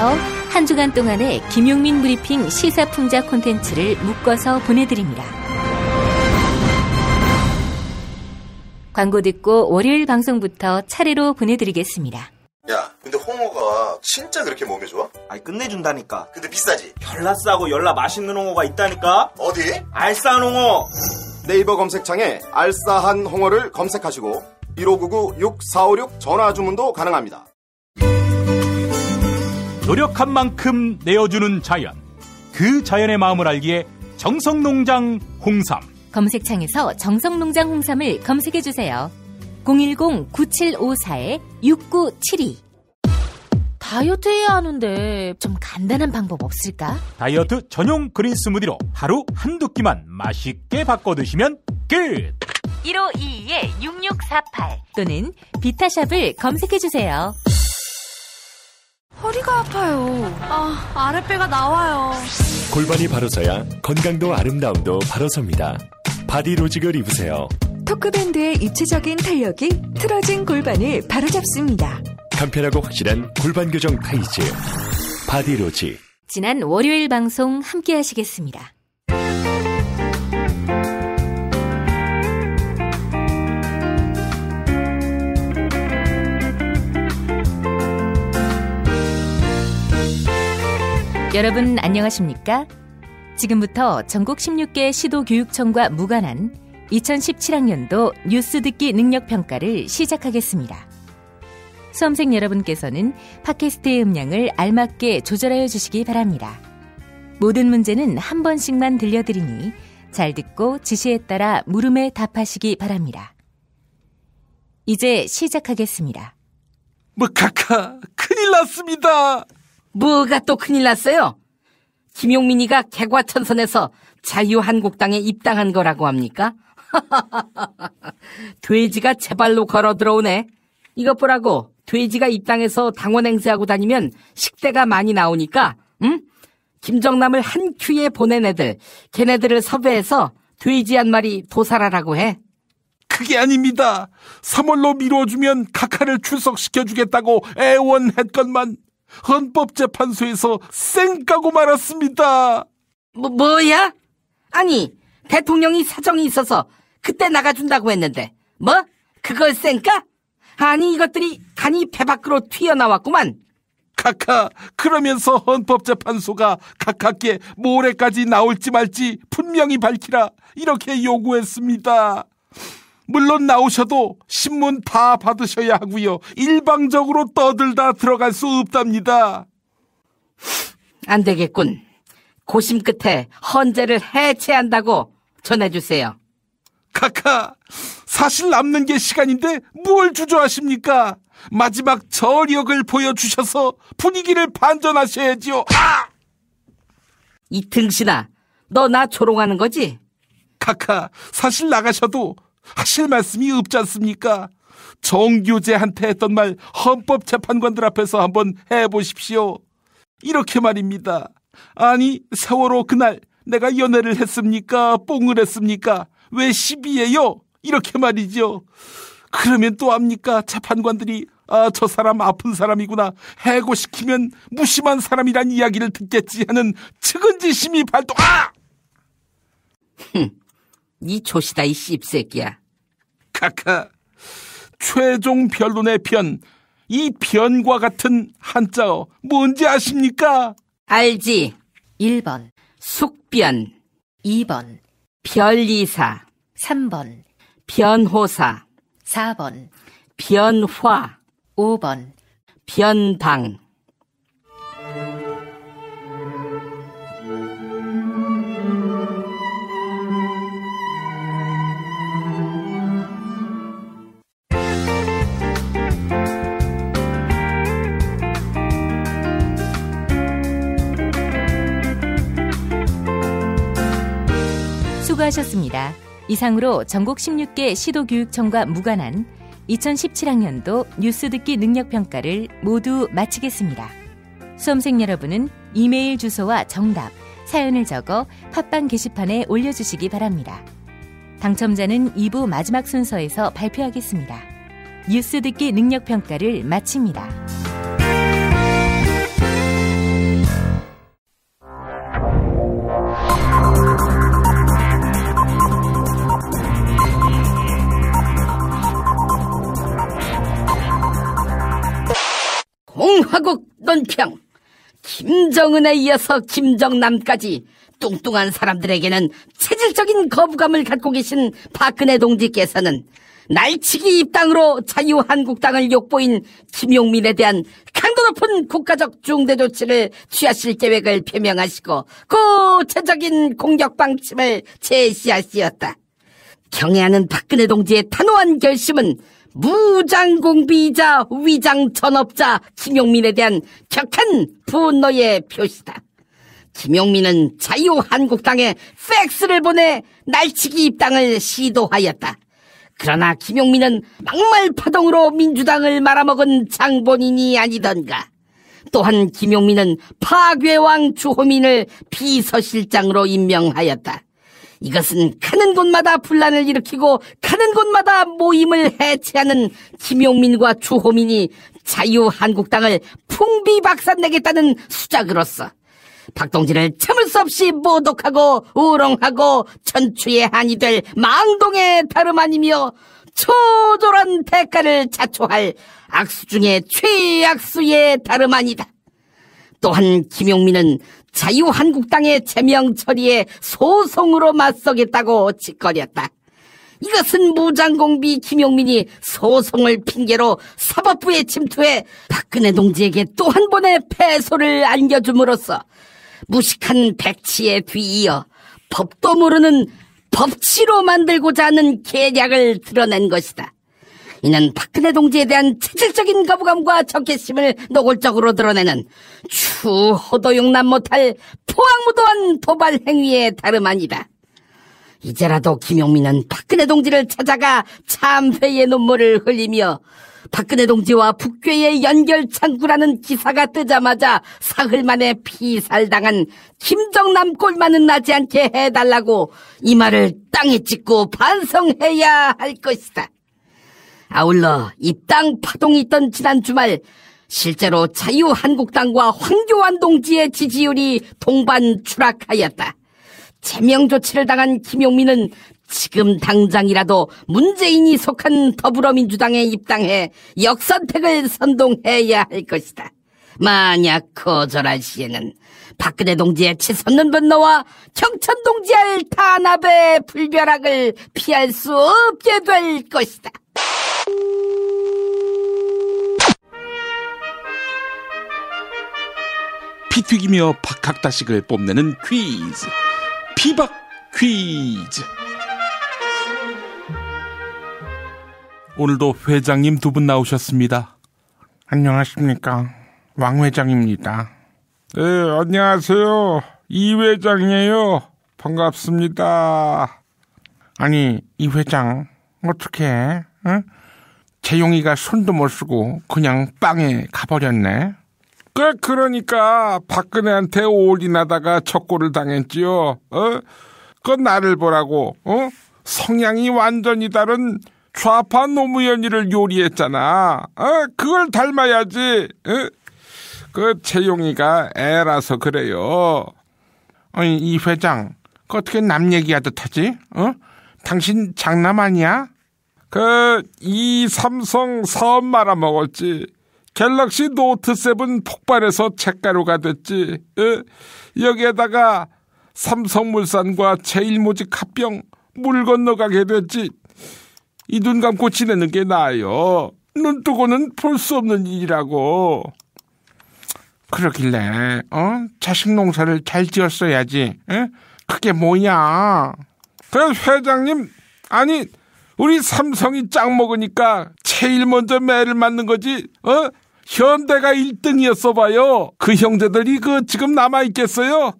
지금부터 한 주간 동안의 김용민 브리핑 시사풍자 콘텐츠를 묶어서 보내드립니다. 광고 듣고 월요일 방송부터 차례로 보내드리겠습니다. 야, 근데 홍어가 진짜 그렇게 몸에 좋아? 아니, 끝내준다니까. 근데 비싸지? 열나 싸고 열나 맛있는 홍어가 있다니까. 어디? 알싸한 홍어. 네이버 검색창에 알싸한 홍어를 검색하시고 1599-6456 전화 주문도 가능합니다. 노력한 만큼 내어주는 자연, 그 자연의 마음을 알기에 정성농장 홍삼. 검색창에서 정성농장 홍삼을 검색해주세요. 010-9754-6972. 다이어트 해야 하는데 좀 간단한 방법 없을까? 다이어트 전용 그린 스무디로 하루 한두 끼만 맛있게 바꿔 드시면 끝! 1522-6648 또는 비타샵을 검색해주세요. 허리가 아파요. 아랫배가 나와요. 골반이 바로 서야 건강도 아름다움도 바로 섭니다. 바디로직을 입으세요. 토크밴드의 입체적인 탄력이 틀어진 골반을 바로잡습니다. 간편하고 확실한 골반 교정 타이즈 바디로직. 지난 월요일 방송 함께 하시겠습니다. 여러분 안녕하십니까? 지금부터 전국 16개 시도교육청과 무관한 2017학년도 뉴스 듣기 능력 평가를 시작하겠습니다. 수험생 여러분께서는 팟캐스트의 음량을 알맞게 조절하여 주시기 바랍니다. 모든 문제는 한 번씩만 들려드리니 잘 듣고 지시에 따라 물음에 답하시기 바랍니다. 이제 시작하겠습니다. 카카, 큰일 났습니다. 뭐가 또 큰일 났어요? 김용민이가 개과천선에서 자유한국당에 입당한 거라고 합니까? 돼지가 제 발로 걸어 들어오네. 이것 보라고. 돼지가 입당해서 당원 행세하고 다니면 식대가 많이 나오니까 김정남을 한 큐에 보낸 애들, 걔네들을 섭외해서 돼지 한 마리 도살하라고 해. 그게 아닙니다. 3월로 미뤄주면 카카를 출석시켜주겠다고 애원했건만 헌법재판소에서 쌩까고 말았습니다. 뭐야? 아니, 대통령이 사정이 있어서 그때 나가준다고 했는데 뭐? 그걸 쌩까? 아니, 이것들이 간이 배 밖으로 튀어나왔구만. 카카, 그러면서 헌법재판소가 카카께 모레까지 나올지 말지 분명히 밝히라 이렇게 요구했습니다. 물론 나오셔도 신문 다 받으셔야 하고요. 일방적으로 떠들다 들어갈 수 없답니다. 안 되겠군. 고심 끝에 헌재를 해체한다고 전해주세요. 카카, 사실 남는 게 시간인데 뭘 주저하십니까? 마지막 저력을 보여주셔서 분위기를 반전하셔야지요. 이 등신아, 너 나 조롱하는 거지? 카카, 사실 나가셔도 하실 말씀이 없지 않습니까? 정교제한테 했던 말 헌법재판관들 앞에서 한번 해보십시오. 이렇게 말입니다. 아니, 세월호 그날 내가 연애를 했습니까? 뽕을 했습니까? 왜 시비예요? 이렇게 말이죠. 그러면 또 압니까? 재판관들이 저 사람 아픈 사람이구나, 해고시키면 무심한 사람이란 이야기를 듣겠지 하는 측은지심이 발동. 이 조시다, 이 씹새끼야. 카카, 최종 변론의 변, 이 변과 같은 한자어 뭔지 아십니까? 알지. 1번 숙변, 2번 변리사, 3번 변호사, 4번 변화, 5번 변방. 수고하셨습니다. 이상으로 전국 16개 시도교육청과 무관한 2017학년도 뉴스 듣기 능력평가를 모두 마치겠습니다. 수험생 여러분은 이메일 주소와 정답, 사연을 적어 팟빵 게시판에 올려주시기 바랍니다. 당첨자는 2부 마지막 순서에서 발표하겠습니다. 뉴스 듣기 능력평가를 마칩니다. 화국 논평. 김정은에 이어서 김정남까지 뚱뚱한 사람들에게는 체질적인 거부감을 갖고 계신 박근혜 동지께서는 날치기 입당으로 자유한국당을 욕보인 김용민에 대한 강도 높은 국가적 중대 조치를 취하실 계획을 표명하시고 구체적인 공격 방침을 제시하시었다. 경애하는 박근혜 동지의 단호한 결심은 무장공비이자 위장 전업자 김용민에 대한 격한 분노의 표시다. 김용민은 자유한국당에 팩스를 보내 날치기 입당을 시도하였다. 그러나 김용민은 막말 파동으로 민주당을 말아먹은 장본인이 아니던가. 또한 김용민은 파괴왕 주호민을 비서실장으로 임명하였다. 이것은 가는 곳마다 분란을 일으키고 가는 곳마다 모임을 해체하는 김용민과 주호민이 자유한국당을 풍비박산내겠다는 수작으로서 박동지를 참을 수 없이 모독하고 우롱하고 천추의 한이 될 망동의 다름 아니며 초조한 대가를 자초할 악수 중에 최악수의 다름 아니다. 또한 김용민은 자유한국당의 제명 처리에 소송으로 맞서겠다고 짓거렸다. 이것은 무장공비 김용민이 소송을 핑계로 사법부에 침투해 박근혜 동지에게 또 한 번의 패소를 안겨줌으로써 무식한 백치에 뒤이어 법도 모르는 법치로 만들고자 하는 계략을 드러낸 것이다. 이는 박근혜 동지에 대한 체질적인 거부감과 적개심을 노골적으로 드러내는 추호도 용납 못할 포악무도한 도발 행위의 다름 아니다. 이제라도 김용민은 박근혜 동지를 찾아가 참회의 눈물을 흘리며 박근혜 동지와 북괴의 연결 창구라는 기사가 뜨자마자 사흘 만에 피살당한 김정남 꼴만은 나지 않게 해달라고 이 말을 땅에 찍고 반성해야 할 것이다. 아울러 입당 파동이 있던 지난 주말 실제로 자유한국당과 황교안 동지의 지지율이 동반 추락하였다. 제명 조치를 당한 김용민은 지금 당장이라도 문재인이 속한 더불어민주당에 입당해 역선택을 선동해야 할 것이다. 만약 거절할 시에는 박근혜 동지의 치솟는 분노와 경천 동지의 탄압의 불벼락을 피할 수 없게 될 것이다. 피 튀기며 박학다식을 뽐내는 퀴즈, 피박 퀴즈. 오늘도 회장님 두 분 나오셨습니다. 안녕하십니까, 왕 회장입니다. 네, 안녕하세요, 이 회장이에요. 반갑습니다. 아니, 이 회장 어떻게 응? 재용이가 손도 못 쓰고 그냥 빵에 가버렸네. 그러니까 박근혜한테 올인하다가 적고를 당했지요. 그 나를 보라고 성향이 완전히 다른 좌파 노무현이를 요리했잖아. 그걸 닮아야지. 그 재용이가 애라서 그래요. 아니, 이 회장 그 어떻게 남 얘기하듯 하지? 당신 장남 아니야? 이 삼성 사업 말아먹었지. 갤럭시 노트 7 폭발해서 책가루가 됐지. 여기에다가 삼성물산과 제일모직 합병 물 건너가게 됐지. 이 눈 감고 지내는 게 나아요. 눈 뜨고는 볼 수 없는 일이라고. 그러길래 자식 농사를 잘 지었어야지. 그게 뭐야. 그래서 회장님, 아니 우리 삼성이 짱 먹으니까 제일 먼저 매를 맞는 거지. 현대가 1등이었어 봐요. 그 형제들이 지금 남아있겠어요?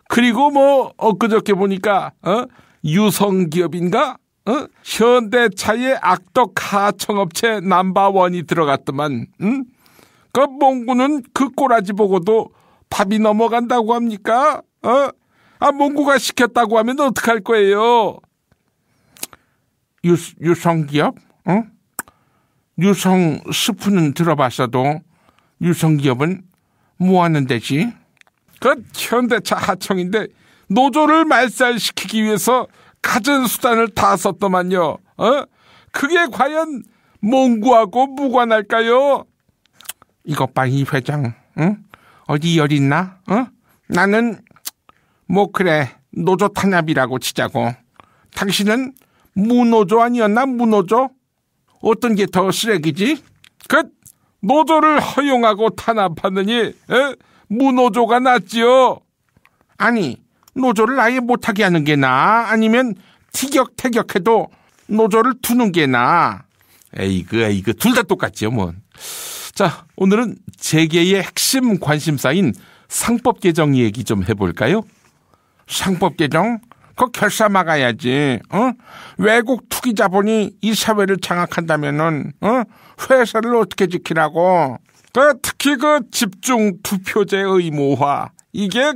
그리고 뭐 엊그저께 보니까 유성기업인가? 현대차의 악덕 하청업체 넘버1이 들어갔더만. 그 몽구는 그 꼬라지 보고도 밥이 넘어간다고 합니까? 몽구가 시켰다고 하면 어떡할 거예요? 유성기업? 유성 스프는 들어봤어도 유성기업은 뭐 하는 데지? 그 현대차 하청인데 노조를 말살시키기 위해서 갖은 수단을 다 썼더만요. 그게 과연 몽구하고 무관할까요? 이것 봐, 이 회장. 응? 어디 열 있나? 나는 뭐 그래, 노조 탄압이라고 치자고. 당신은 무노조 아니었나? 무노조? 어떤 게 더 쓰레기지? 노조를 허용하고 탄압하느니 무노조가 낫지요. 아니, 노조를 아예 못하게 하는 게 나아? 아니면 티격태격해도 노조를 두는 게 나아? 에이그 둘 다 똑같지요 뭐. 자, 오늘은 재계의 핵심 관심사인 상법 개정 얘기 좀 해볼까요? 상법 개정? 그거 결사 막아야지. 외국 투기 자본이 이 사회를 장악한다면은 회사를 어떻게 지키라고? 특히 집중 투표제 의무화, 이게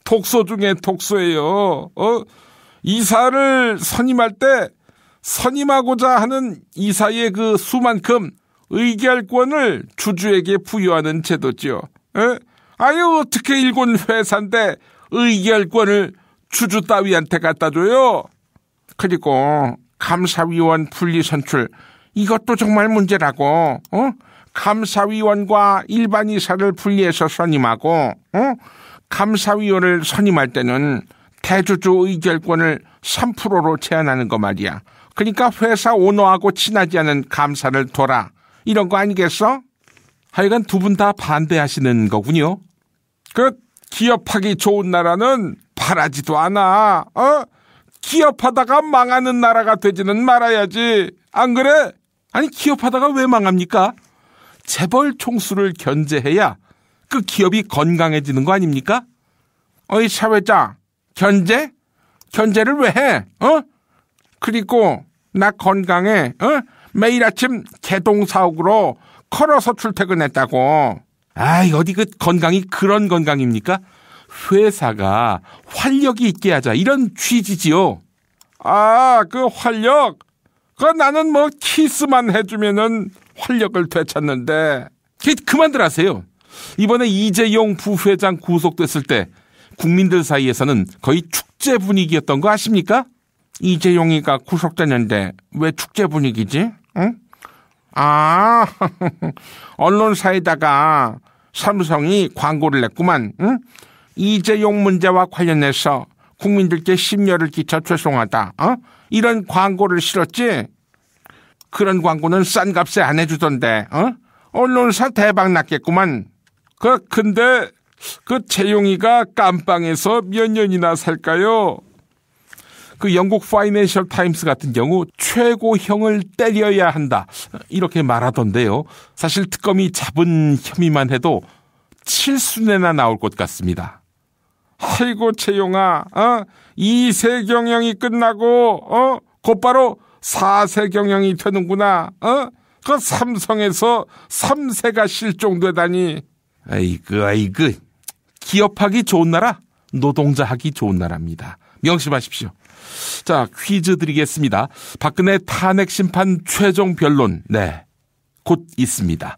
독소 중에 독소예요. 이사를 선임할 때 선임하고자 하는 이사의 수만큼 의결권을 주주에게 부여하는 제도죠. 아유, 어떻게 일군 회사인데 의결권을 주주 따위한테 갖다 줘요? 그리고 감사위원 분리 선출, 이것도 정말 문제라고. 감사위원과 일반 이사를 분리해서 선임하고, 감사위원을 선임할 때는 대주주 의결권을 3%로 제한하는 거 말이야. 그러니까 회사 오너하고 친하지 않은 감사를 둬라, 이런 거 아니겠어? 하여간 두 분 다 반대하시는 거군요. 기업하기 좋은 나라는 바라지도 않아. 기업하다가 망하는 나라가 되지는 말아야지. 안 그래? 아니, 기업하다가 왜 망합니까? 재벌 총수를 견제해야 그 기업이 건강해지는 거 아닙니까? 어이 사회자, 견제? 견제를 왜 해? 그리고 나 건강해. 매일 아침 개동사옥으로 걸어서 출퇴근했다고. 아이, 어디 건강이 그런 건강입니까? 회사가 활력이 있게 하자, 이런 취지지요. 활력? 나는 키스만 해주면은 활력을 되찾는데. 그만들 하세요. 이번에 이재용 부회장 구속됐을 때 국민들 사이에서는 거의 축제 분위기였던 거 아십니까? 이재용이가 구속됐는데 왜 축제 분위기지? 응? 언론사에다가 삼성이 광고를 냈구만. 응? 이재용 문제와 관련해서 국민들께 심려를 끼쳐 죄송하다. 이런 광고를 실었지? 그런 광고는 싼 값에 안 해주던데. 언론사 대박 났겠구만. 근데 재용이가 깜빵에서 몇 년이나 살까요? 영국 파이낸셜 타임스 같은 경우 최고형을 때려야 한다, 이렇게 말하던데요. 사실 특검이 잡은 혐의만 해도 7순회나 나올 것 같습니다. 아이고 재용아, 2세 경영이 끝나고 곧바로 4세 경영이 되는구나. 삼성에서 3세가 실종되다니. 아이고. 기업하기 좋은 나라, 노동자 하기 좋은 나라입니다. 명심하십시오. 자, 퀴즈 드리겠습니다. 박근혜 탄핵 심판 최종 변론, 곧 있습니다.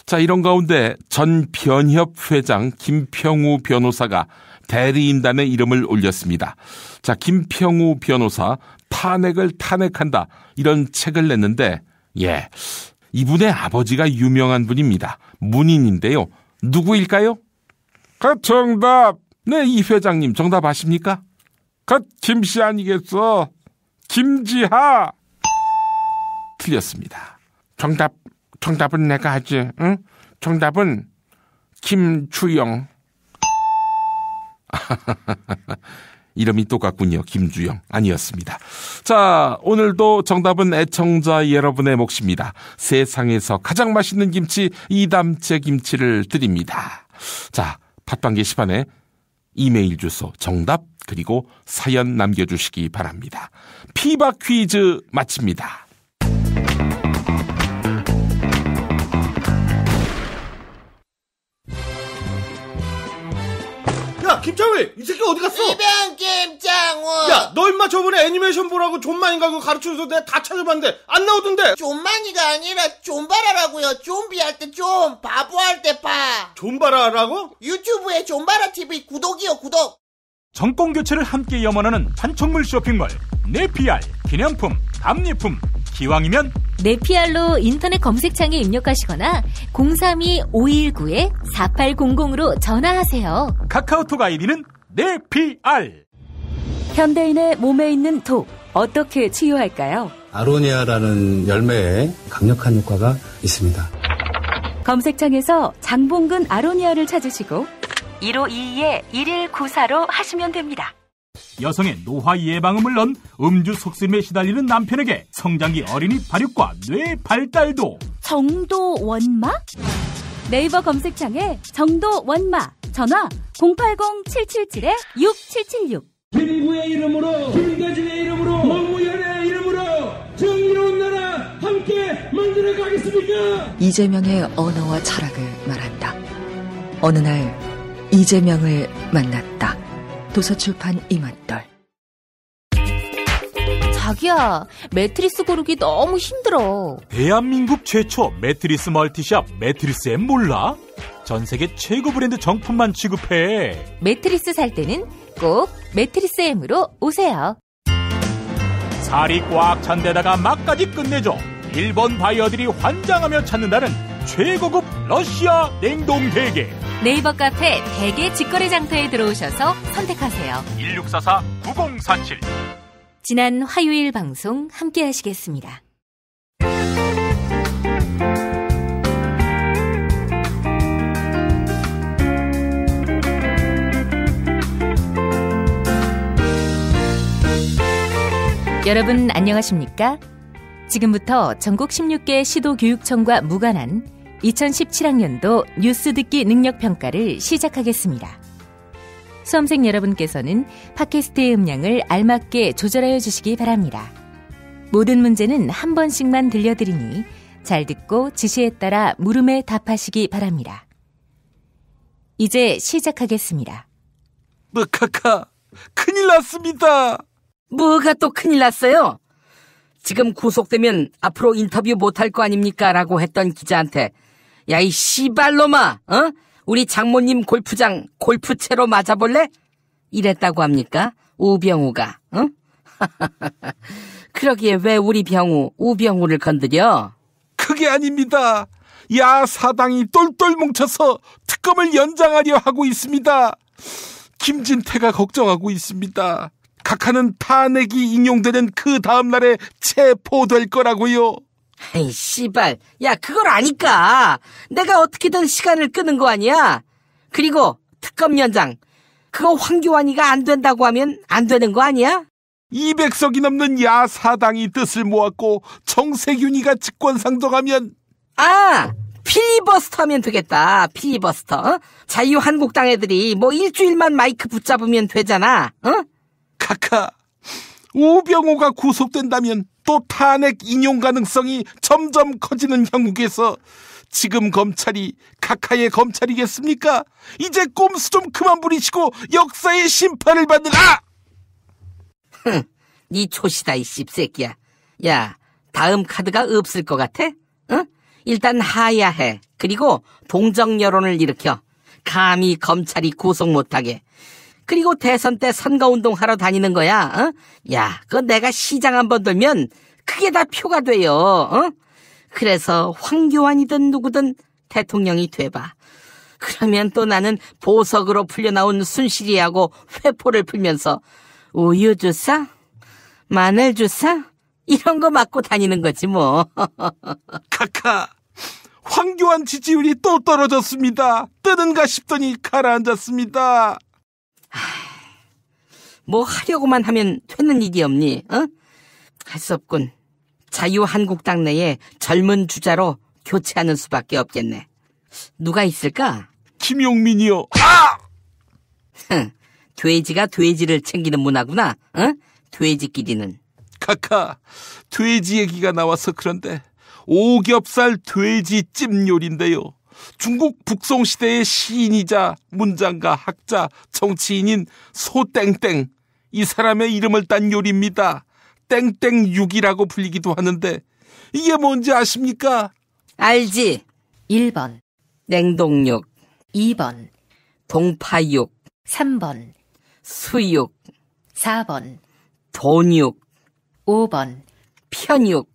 자, 이런 가운데 전 변협 회장 김평우 변호사가 대리인단에 이름을 올렸습니다. 자, 김평우 변호사 탄핵을 탄핵한다, 이런 책을 냈는데, 이분의 아버지가 유명한 분입니다. 문인인데요. 누구일까요? 정답. 네, 이 회장님 정답 아십니까? 김씨 아니겠어? 김지하. 틀렸습니다. 정답은 내가 하지. 응? 정답은 김주영. 이름이 똑같군요. 김주영 아니었습니다. 자, 오늘도 정답은 애청자 여러분의 몫입니다. 세상에서 가장 맛있는 김치 이담채 김치를 드립니다. 자, 팟빵 게시판에 이메일 주소, 정답, 그리고 사연 남겨주시기 바랍니다. 피박 퀴즈 마칩니다. 야, 김창회, 이 새끼 어디 갔어? 이병 김창호. 야, 너 임마 저번에 애니메이션 보라고 존만인가 그거 가르쳐줘서 내가 다 찾아봤는데 안 나오던데. 존만이가 아니라 존바라라고요. 좀비 할 때 좀, 바보 할 때 바. 존바라라고? 유튜브에 존바라 TV 구독이요, 구독. 정권 교체를 함께 염원하는 판촉물 쇼핑몰 네피알, 기념품, 답례품, 기왕이면 네피알로 인터넷 검색창에 입력하시거나 032-519-4800으로 전화하세요. 카카오톡 아이디는 네피알. 현대인의 몸에 있는 독, 어떻게 치유할까요? 아로니아라는 열매에 강력한 효과가 있습니다. 검색창에서 장봉근 아로니아를 찾으시고 1522-1194로 하시면 됩니다. 여성의 노화 예방을 물론 음주 속쓰림에 시달리는 남편에게 성장기 어린이 발육과 뇌 발달도. 정도 원마? 네이버 검색창에 정도 원마, 전화 080-777-6776. 김구의 이름으로, 김대중의 이름으로, 노무현의 이름으로 정의로운 나라 함께 만들어 가겠습니까? 이재명의 언어와 철학을 말한다. 어느 날 이재명을 만났다. 도서출판 이맛돌. 자기야, 매트리스 고르기 너무 힘들어. 대한민국 최초 매트리스 멀티샵 매트리스엠 몰라? 전세계 최고 브랜드 정품만 취급해. 매트리스 살 때는 꼭 매트리스엠으로 오세요. 살이 꽉 찬 데다가 맛까지 끝내줘. 일본 바이어들이 환장하며 찾는다는 최고급 러시아 냉동 대게. 네이버 카페 대게 직거래 장터에 들어오셔서 선택하세요. 1644-9047. 지난 화요일 방송 함께 하시겠습니다. 여러분 안녕하십니까? 지금부터 전국 16개 시도교육청과 무관한 2017학년도 뉴스 듣기 능력평가를 시작하겠습니다. 수험생 여러분께서는 팟캐스트의 음량을 알맞게 조절하여 주시기 바랍니다. 모든 문제는 한 번씩만 들려드리니 잘 듣고 지시에 따라 물음에 답하시기 바랍니다. 이제 시작하겠습니다. 카카, 큰일 났습니다. 뭐가 또 큰일 났어요? 지금 구속되면 앞으로 인터뷰 못할 거 아닙니까? 라고 했던 기자한테 야, 이 씨발놈아, 우리 장모님 골프장 골프채로 맞아볼래? 이랬다고 합니까? 우병우가, 그러기에 왜 우리 병우, 우병우를 건드려? 그게 아닙니다. 야 사당이 똘똘 뭉쳐서 특검을 연장하려 하고 있습니다. 김진태가 걱정하고 있습니다. 각하는 탄핵이 인용되는 그 다음날에 체포될 거라고요. 에이 씨발, 야 그걸 아니까 내가 어떻게든 시간을 끄는 거 아니야. 그리고 특검 연장 그거 황교안이가 안 된다고 하면 안 되는 거 아니야? 200석이 넘는 야사당이 뜻을 모았고 정세균이가 직권상정하면 필리버스터 하면 되겠다. 필리버스터. 자유한국당 애들이 뭐 일주일만 마이크 붙잡으면 되잖아. 카카, 우병우가 구속된다면 또 탄핵 인용 가능성이 점점 커지는 형국에서 지금 검찰이 카카의 검찰이겠습니까? 이제 꼼수 좀 그만 부리시고 역사의 심판을 받으라! 니 초시다 이 씹새끼야. 야, 다음 카드가 없을 것 같아? 일단 하야해. 그리고 동정 여론을 일으켜. 감히 검찰이 구속 못하게. 그리고 대선 때 선거운동 하러 다니는 거야. 야, 그거 내가 시장 한번 돌면 그게 다 표가 돼요. 그래서 황교안이든 누구든 대통령이 돼봐. 그러면 또 나는 보석으로 풀려나온 순실이하고 회포를 풀면서 우유 주사? 마늘 주사? 이런 거 맞고 다니는 거지 뭐. 카카, 황교안 지지율이 또 떨어졌습니다. 뜨는가 싶더니 가라앉았습니다. 뭐 하려고만 하면 되는 일이 없니? 할 수 없군. 자유한국당 내에 젊은 주자로 교체하는 수밖에 없겠네. 누가 있을까? 김용민이요. 돼지가 돼지를 챙기는 문화구나. 돼지끼리는. 카카, 돼지 얘기가 나와서 그런데 오겹살 돼지찜 요리인데요. 중국 북송시대의 시인이자 문장가, 학자, 정치인인 소땡땡, 이 사람의 이름을 딴 요리입니다. 땡땡육이라고 불리기도 하는데 이게 뭔지 아십니까? 알지. 1번 냉동육, 2번 동파육, 3번 수육, 4번 돈육, 5번 편육,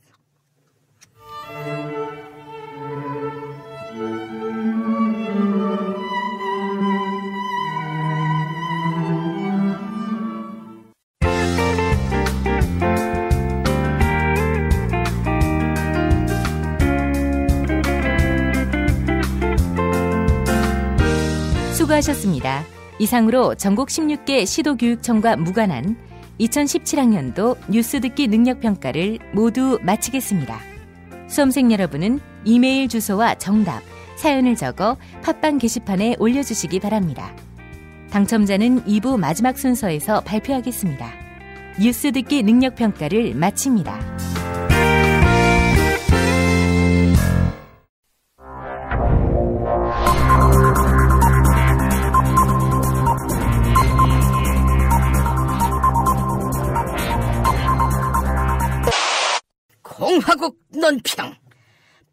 수고하셨습니다. 이상으로 전국 16개 시도교육청과 무관한 2017학년도 뉴스 듣기 능력평가를 모두 마치겠습니다. 수험생 여러분은 이메일 주소와 정답, 사연을 적어 팟빵 게시판에 올려주시기 바랍니다. 당첨자는 2부 마지막 순서에서 발표하겠습니다. 뉴스 듣기 능력평가를 마칩니다. 공화국 논평.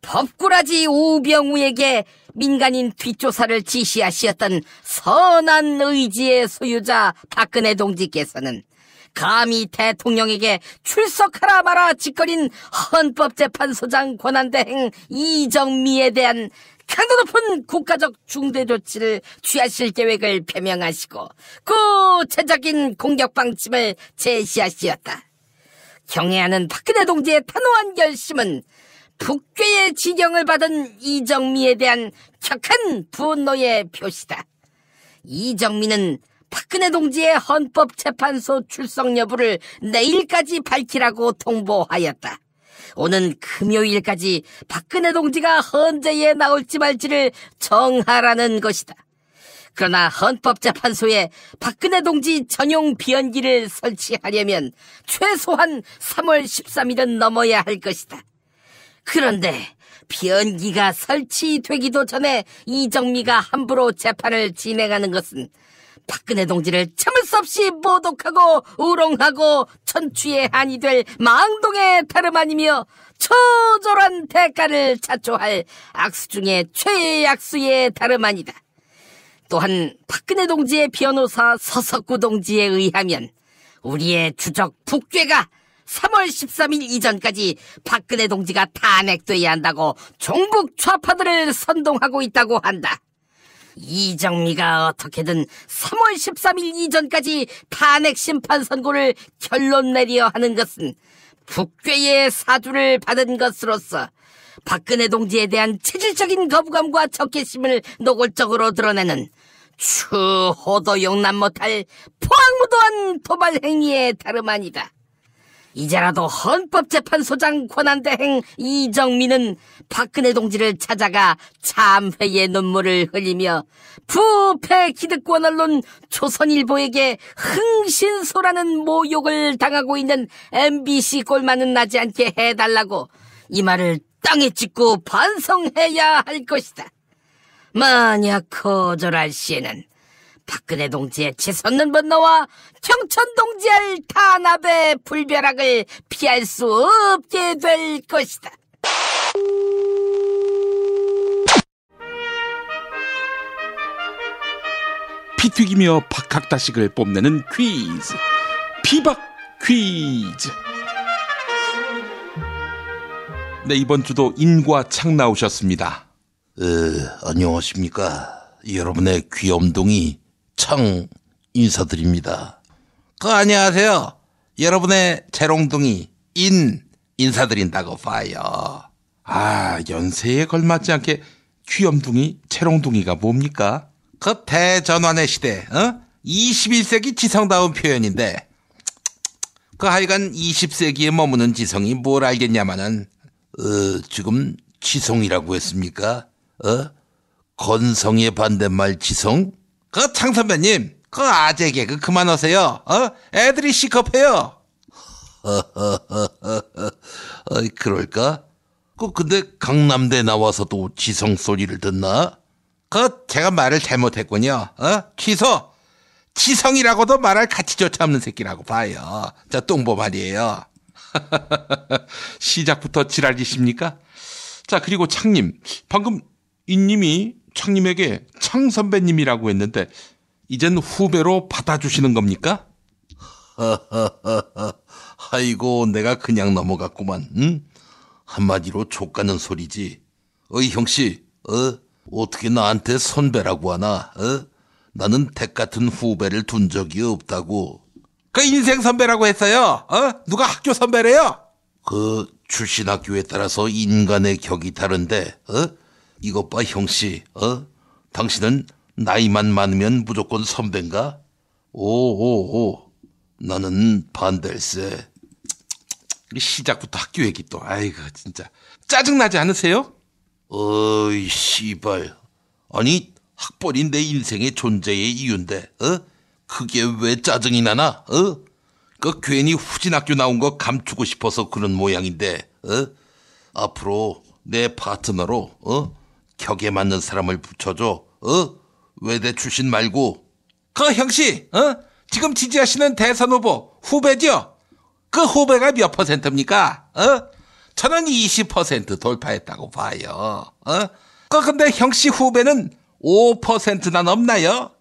법꾸라지 우병우에게 민간인 뒷조사를 지시하시었던 선한 의지의 소유자 박근혜 동지께서는 감히 대통령에게 출석하라 마라 짓거린 헌법재판소장 권한대행 이정미에 대한 강도 높은 국가적 중대 조치를 취하실 계획을 표명하시고 구체적인 공격 방침을 제시하시었다. 경애하는 박근혜 동지의 단호한 결심은 북괴의 지령을 받은 이정미에 대한 격한 분노의 표시다. 이정미는 박근혜 동지의 헌법재판소 출석 여부를 내일까지 밝히라고 통보하였다. 오는 금요일까지 박근혜 동지가 헌재에 나올지 말지를 정하라는 것이다. 그러나 헌법재판소에 박근혜 동지 전용 비연기를 설치하려면 최소한 3월 13일은 넘어야 할 것이다. 그런데 비연기가 설치되기도 전에 이정미가 함부로 재판을 진행하는 것은 박근혜 동지를 참을 수 없이 모독하고 우롱하고 천추의 한이 될 망동의 다름 아니며 처절한 대가를 자초할 악수 중에 최악수의 다름 아니다. 또한 박근혜 동지의 변호사 서석구 동지에 의하면 우리의 주적 북괴가 3월 13일 이전까지 박근혜 동지가 탄핵돼야 한다고 종북 좌파들을 선동하고 있다고 한다. 이정미가 어떻게든 3월 13일 이전까지 탄핵 심판 선고를 결론 내려 하는 것은 북괴의 사주를 받은 것으로서 박근혜 동지에 대한 체질적인 거부감과 적개심을 노골적으로 드러내는 추호도 용납 못할 포악무도한 도발 행위의 다름 아니다. 이제라도 헌법재판소장 권한대행 이정미는 박근혜 동지를 찾아가 참회의 눈물을 흘리며 부패 기득권 언론 조선일보에게 흥신소라는 모욕을 당하고 있는 MBC 꼴만은 나지 않게 해달라고 이 말을 땅에 찍고 반성해야 할 것이다. 만약 거절할 시에는 박근혜 동지의 치솟는 분노와 경천 동지의 탄압의 불벼락을 피할 수 없게 될 것이다. 피 튀기며 박학다식을 뽐내는 퀴즈, 피박 퀴즈. 네, 이번 주도 인과창 나오셨습니다. 안녕하십니까. 여러분의 귀염둥이 창 인사드립니다. 안녕하세요. 여러분의 재롱둥이 인사드린다고 봐요. 연세에 걸맞지 않게 귀염둥이, 재롱둥이가 뭡니까? 대전환의 시대, 21세기 지성다운 표현인데, 하여간 20세기에 머무는 지성이 뭘 알겠냐마는, 지금 지성이라고 했습니까? 건성의 반대말 지성? 창 선배님, 아재 개그 그만하세요. 애들이 시겁해요. 그럴까? 근데 강남대 나와서도 지성 소리를 듣나? 제가 말을 잘못했군요. 취소! 지성이라고도 말할 가치조차 없는 새끼라고 봐요. 저 똥보 말이에요. 시작부터 지랄이십니까? 자, 그리고 창님, 방금 인님이 창님에게 창 선배님이라고 했는데 이젠 후배로 받아주시는 겁니까? 아이고, 내가 그냥 넘어갔구만. 응? 한마디로 족가는 소리지. 형씨, 어떻게 나한테 선배라고 하나? 나는 댁 같은 후배를 둔 적이 없다고. 인생 선배라고 했어요. 누가 학교 선배래요? 출신 학교에 따라서 인간의 격이 다른데, 이것 봐, 형씨, 당신은 나이만 많으면 무조건 선배인가? 오. 나는 반댈세. 시작부터 학교 얘기 또. 아이고 진짜 짜증나지 않으세요? 어이 씨발. 아니 학벌이 내 인생의 존재의 이유인데 그게 왜 짜증이 나나? 그 괜히 후진학교 나온 거 감추고 싶어서 그런 모양인데 앞으로 내 파트너로 격에 맞는 사람을 붙여줘. 외대 출신 말고. 그 형씨 지금 지지하시는 대선 후보 후배죠? 그 후배가 몇 %입니까? 저는 20% 돌파했다고 봐요. 근데 형씨 후배는 5%나 넘나요?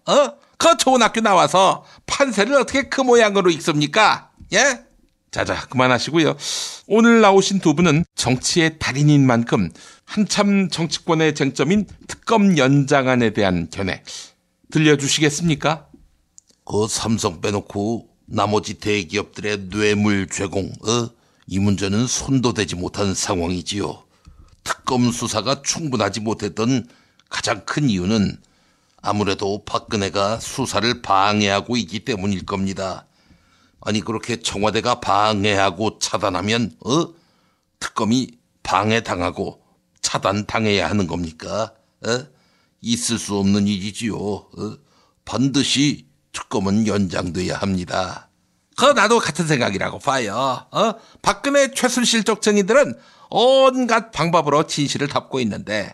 그 좋은 학교 나와서 판세를 어떻게 그 모양으로 읽습니까? 예? 자자 그만하시고요. 오늘 나오신 두 분은 정치의 달인인 만큼 한참 정치권의 쟁점인 특검 연장안에 대한 견해 들려주시겠습니까? 그 삼성 빼놓고 나머지 대기업들의 뇌물 제공, 이 문제는 손도 대지 못한 상황이지요. 특검 수사가 충분하지 못했던 가장 큰 이유는 아무래도 박근혜가 수사를 방해하고 있기 때문일 겁니다. 아니 그렇게 청와대가 방해하고 차단하면 특검이 방해당하고 차단당해야 하는 겁니까? 있을 수 없는 일이지요. 반드시 특검은 연장돼야 합니다. 나도 같은 생각이라고 봐요. 박근혜 최순실 쪽 증인들은 온갖 방법으로 진실을 덮고 있는데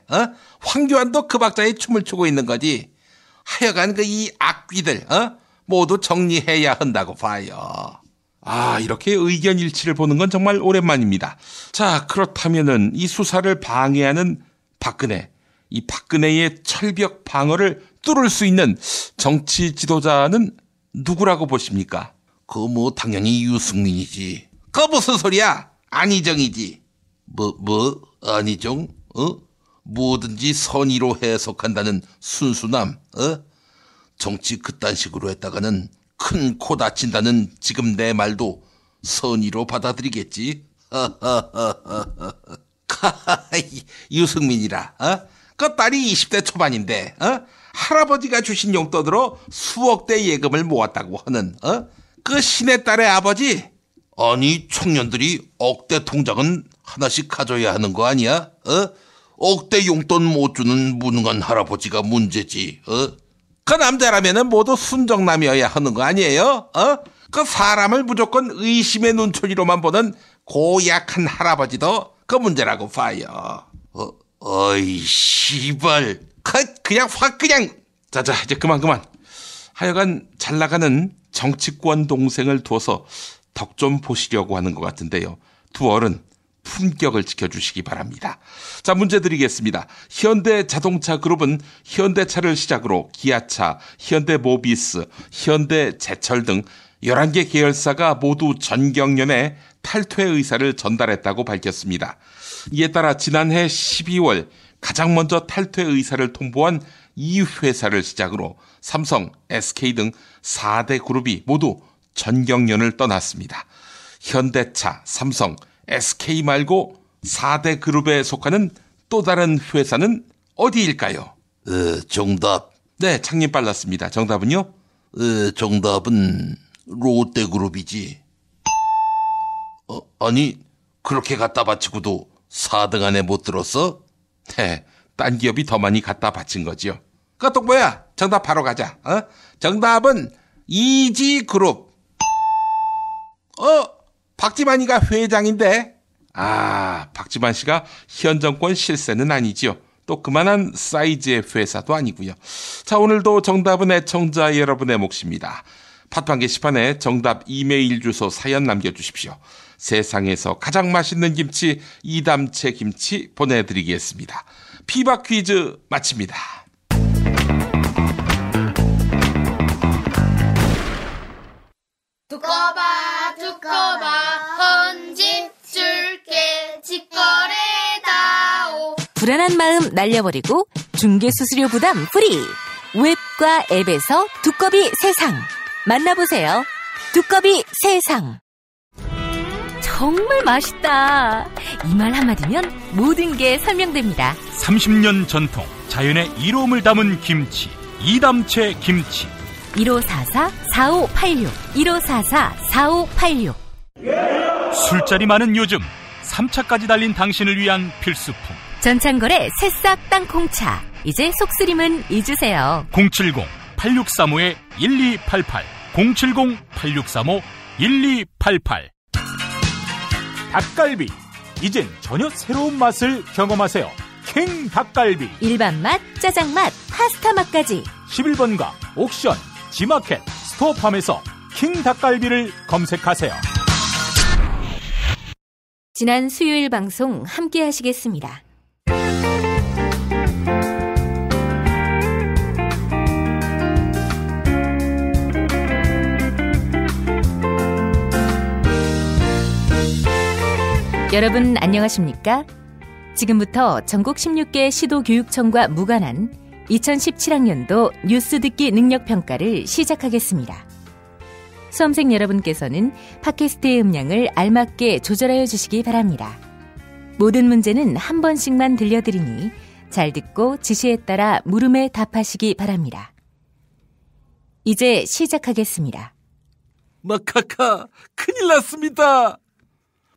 황교안도 그 박자에 춤을 추고 있는 거지. 하여간 이 악귀들 모두 정리해야 한다고 봐요. 이렇게 의견 일치를 보는 건 정말 오랜만입니다. 자, 그렇다면은 이 수사를 방해하는 박근혜, 이 박근혜의 철벽 방어를 뚫을 수 있는 정치 지도자는 누구라고 보십니까? 당연히 유승민이지. 무슨 소리야? 안희정이지. 안희정? 뭐든지 선의로 해석한다는 순수남, 정치 그딴 식으로 했다가는 큰 코 다친다는 지금 내 말도 선의로 받아들이겠지. 유승민이라, 그 딸이 20대 초반인데, 할아버지가 주신 용돈으로 수억대 예금을 모았다고 하는, 그 신의 딸의 아버지? 아니, 청년들이 억대 통장은 하나씩 가져야 하는 거 아니야? 억대 용돈 못 주는 무능한 할아버지가 문제지. 그 남자라면은 모두 순정남이어야 하는 거 아니에요? 그 사람을 무조건 의심의 눈초리로만 보는 고약한 할아버지도 그 문제라고 봐요. 어이 씨발. 그냥 확 그냥. 자자 이제 그만. 하여간 잘 나가는 정치권 동생을 둬서 덕 좀 보시려고 하는 것 같은데요. 두 어른 품격을 지켜주시기 바랍니다. 자, 문제 드리겠습니다. 현대자동차그룹은 현대차를 시작으로 기아차, 현대모비스, 현대제철 등 11개 계열사가 모두 전경련에 탈퇴 의사를 전달했다고 밝혔습니다. 이에 따라 지난해 12월 가장 먼저 탈퇴 의사를 통보한 이 회사를 시작으로 삼성, SK 등 4대 그룹이 모두 전경련을 떠났습니다. 현대차, 삼성, SK 말고 4대 그룹에 속하는 또 다른 회사는 어디일까요? 정답. 네, 창님 빨랐습니다. 정답은요? 정답은 롯데그룹이지. 아니 그렇게 갖다 바치고도 4등 안에 못 들었어? 네, 딴 기업이 더 많이 갖다 바친 거지요. 그것도 뭐야? 정답 바로 가자. 정답은 이지그룹. 박지만이가 회장인데. 박지만 씨가 현 정권 실세는 아니지요. 또 그만한 사이즈의 회사도 아니고요. 자, 오늘도 정답은 애청자 여러분의 몫입니다. 팟빵 게시판에 정답 이메일 주소 사연 남겨주십시오. 세상에서 가장 맛있는 김치 이담채 김치 보내드리겠습니다. 피박 퀴즈 마칩니다. 두꺼봐 헌집 줄게 직거래다오. 불안한 마음 날려버리고 중개수수료 부담 프리. 웹과 앱에서 두꺼비 세상 만나보세요. 두꺼비 세상. 정말 맛있다. 이 말 한마디면 모든 게 설명됩니다. 30년 전통 자연의 이로움을 담은 김치 이담채 김치 1544-4586 1544-4586 술자리 많은 요즘 3차까지 달린 당신을 위한 필수품 전창걸의 새싹 땅콩차. 이제 속쓰림은 잊으세요. 070-8635-1288 070-8635-1288 닭갈비 이젠 전혀 새로운 맛을 경험하세요. 킹 닭갈비 일반 맛, 짜장 맛, 파스타 맛까지 11번가 옥션, 지마켓, 스토어팜에서 킹 닭갈비를 검색하세요. 지난 수요일 방송 함께 하시겠습니다. 여러분 안녕하십니까? 지금부터 전국 16개 시도교육청과 무관한 2017학년도 뉴스 듣기 능력평가를 시작하겠습니다. 수험생 여러분께서는 팟캐스트의 음량을 알맞게 조절하여 주시기 바랍니다. 모든 문제는 한 번씩만 들려드리니 잘 듣고 지시에 따라 물음에 답하시기 바랍니다. 이제 시작하겠습니다. 마카카, 큰일 났습니다.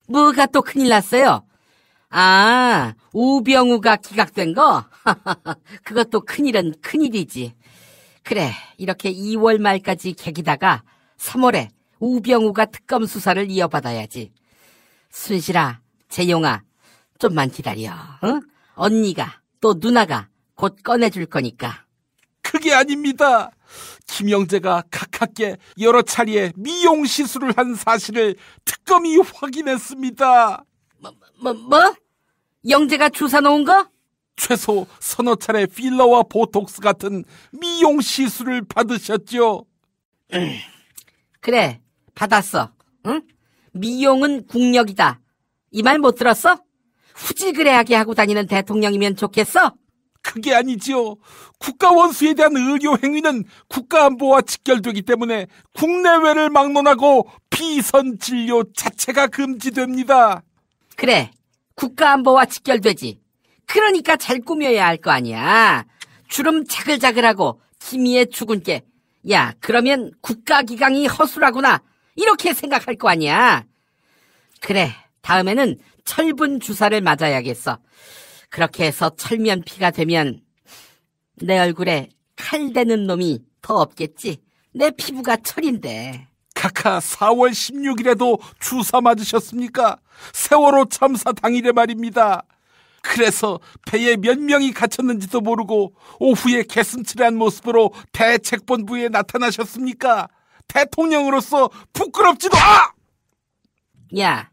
뭐가 또 큰일 났어요? 아, 우병우가 기각된 거? 그것도 큰일은 큰일이지. 그래, 이렇게 2월 말까지 계기다가 3월에 우병우가 특검 수사를 이어받아야지. 순실아, 재용아, 좀만 기다려. 응? 언니가 또 누나가 곧 꺼내줄 거니까. 그게 아닙니다. 김영재가 각하께 여러 차례 미용 시술을 한 사실을 특검이 확인했습니다. 뭐? 영재가 주사 놓은 거? 최소 서너 차례 필러와 보톡스 같은 미용 시술을 받으셨죠. 그래, 받았어. 응? 미용은 국력이다. 이 말 못 들었어? 후질그레하게 하고 다니는 대통령이면 좋겠어? 그게 아니지요. 국가원수에 대한 의료 행위는 국가안보와 직결되기 때문에 국내외를 막론하고 비선 진료 자체가 금지됩니다. 그래, 국가안보와 직결되지. 그러니까 잘 꾸며야 할 거 아니야. 주름 자글자글하고 기미에 죽은 게. 야, 그러면 국가기강이 허술하구나. 이렇게 생각할 거 아니야. 그래, 다음에는 철분 주사를 맞아야겠어. 그렇게 해서 철면피가 되면 내 얼굴에 칼 대는 놈이 더 없겠지. 내 피부가 철인데. 카카 4월 16일에도 주사 맞으셨습니까? 세월호 참사 당일에 말입니다. 그래서 배에 몇 명이 갇혔는지도 모르고 오후에 개슴츠레한 모습으로 대책본부에 나타나셨습니까? 대통령으로서 부끄럽지도 야,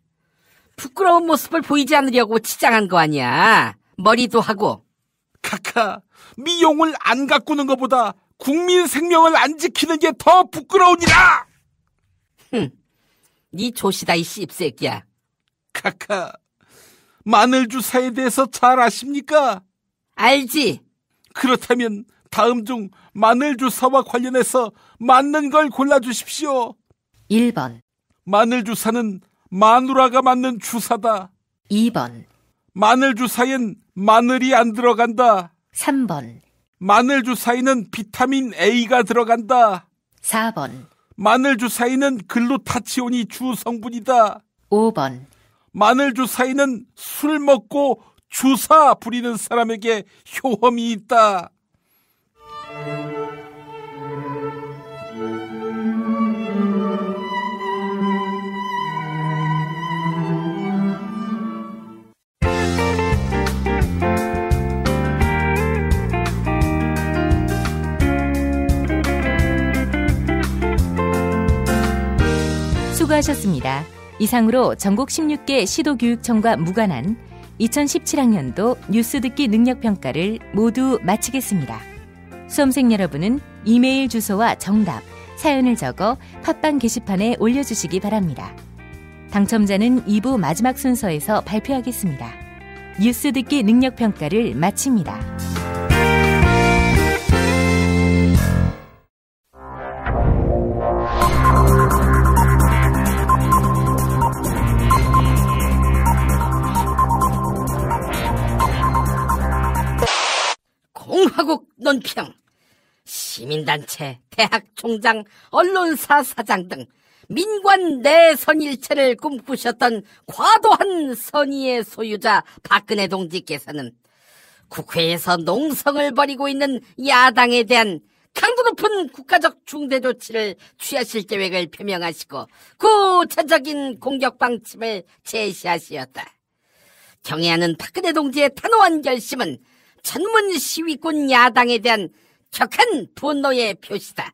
부끄러운 모습을 보이지 않으려고 치장한 거 아니야. 머리도 하고. 카카, 미용을 안 가꾸는 것보다 국민 생명을 안 지키는 게 더 부끄러우니라. 네 조시다 이 씹새끼야. 카카, 마늘 주사에 대해서 잘 아십니까? 알지. 그렇다면 다음 중 마늘 주사와 관련해서 맞는 걸 골라주십시오. 1번 마늘 주사는 마누라가 맞는 주사다. 2번 마늘 주사엔 마늘이 안 들어간다. 3번 마늘 주사에는 비타민 A가 들어간다. 4번 마늘 주사에는 글루타치온이 주 성분이다. 5번 마늘 주사에는 술 먹고 주사 부리는 사람에게 효험이 있다. 수고하셨습니다. 이상으로 전국 16개 시도교육청과 무관한 2017학년도 뉴스 듣기 능력평가를 모두 마치겠습니다. 수험생 여러분은 이메일 주소와 정답, 사연을 적어 팟빵 게시판에 올려주시기 바랍니다. 당첨자는 2부 마지막 순서에서 발표하겠습니다. 뉴스 듣기 능력평가를 마칩니다. 공화국 논평. 시민단체, 대학 총장, 언론사 사장 등 민관 내선일체를 꿈꾸셨던 과도한 선의의 소유자 박근혜 동지께서는 국회에서 농성을 벌이고 있는 야당에 대한 강도 높은 국가적 중대 조치를 취하실 계획을 표명하시고 구체적인 공격 방침을 제시하시었다. 경애하는 박근혜 동지의 단호한 결심은 전문 시위꾼 야당에 대한 격한 분노의 표시다.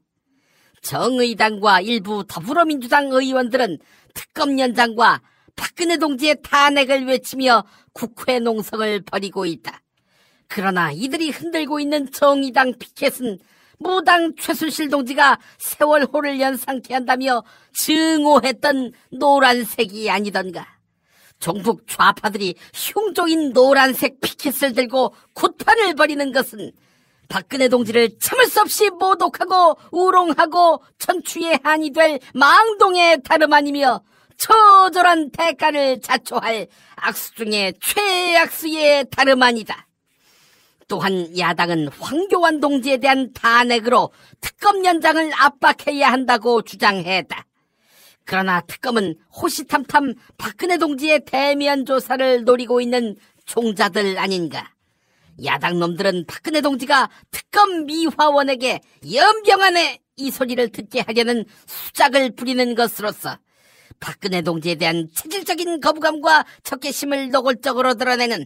정의당과 일부 더불어민주당 의원들은 특검 연장과 박근혜 동지의 탄핵을 외치며 국회 농성을 벌이고 있다. 그러나 이들이 흔들고 있는 정의당 피켓은 무당 최순실 동지가 세월호를 연상케 한다며 증오했던 노란색이 아니던가. 종북 좌파들이 흉종인 노란색 피켓을 들고 굿판을 벌이는 것은 박근혜 동지를 참을 수 없이 모독하고 우롱하고 천추의 한이 될 망동의 다름 아니며 처절한 대가를 자초할 악수 중에 최악수의 다름 아니다. 또한 야당은 황교안 동지에 대한 탄핵으로 특검 연장을 압박해야 한다고 주장했다. 그러나 특검은 호시탐탐 박근혜 동지의 대면 조사를 노리고 있는 종자들 아닌가. 야당 놈들은 박근혜 동지가 특검 미화원에게 연병안에 이 소리를 듣게 하려는 수작을 부리는 것으로서 박근혜 동지에 대한 체질적인 거부감과 적개심을 노골적으로 드러내는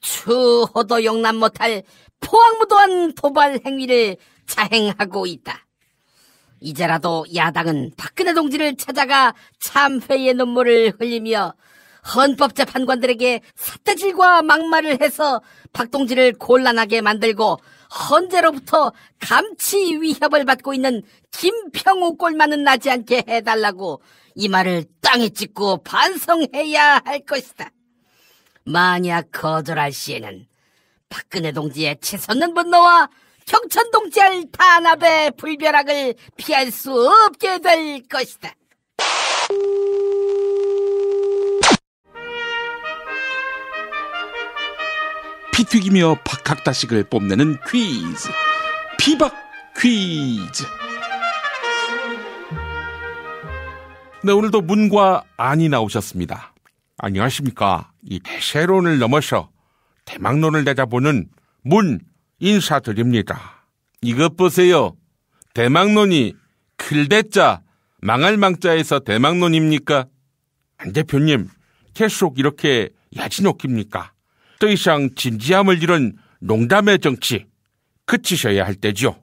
추호도 용납 못할 포악무도한 도발 행위를 자행하고 있다. 이제라도 야당은 박근혜 동지를 찾아가 참회의 눈물을 흘리며 헌법재판관들에게 삿대질과 막말을 해서 박 동지를 곤란하게 만들고 헌재로부터 감치 위협을 받고 있는 김평우 꼴만은 나지 않게 해달라고 이 말을 땅에 찍고 반성해야 할 것이다. 만약 거절할 시에는 박근혜 동지의 치솟는 분노와 경천 동지할 탄압의 불벼락을 피할 수 없게 될 것이다. 피 튀기며 박학다식을 뽐내는 퀴즈, 피박 퀴즈. 네, 오늘도 문과 안이 나오셨습니다. 안녕하십니까. 이 대세론을 넘어서 대망론을 내다보는 문 인사드립니다. 이것 보세요. 대망론이 클대자 망할 망자에서 대망론입니까? 안 대표님, 계속 이렇게 야진 웃깁니까? 더 이상 진지함을 잃은 농담의 정치 그치셔야 할 때죠.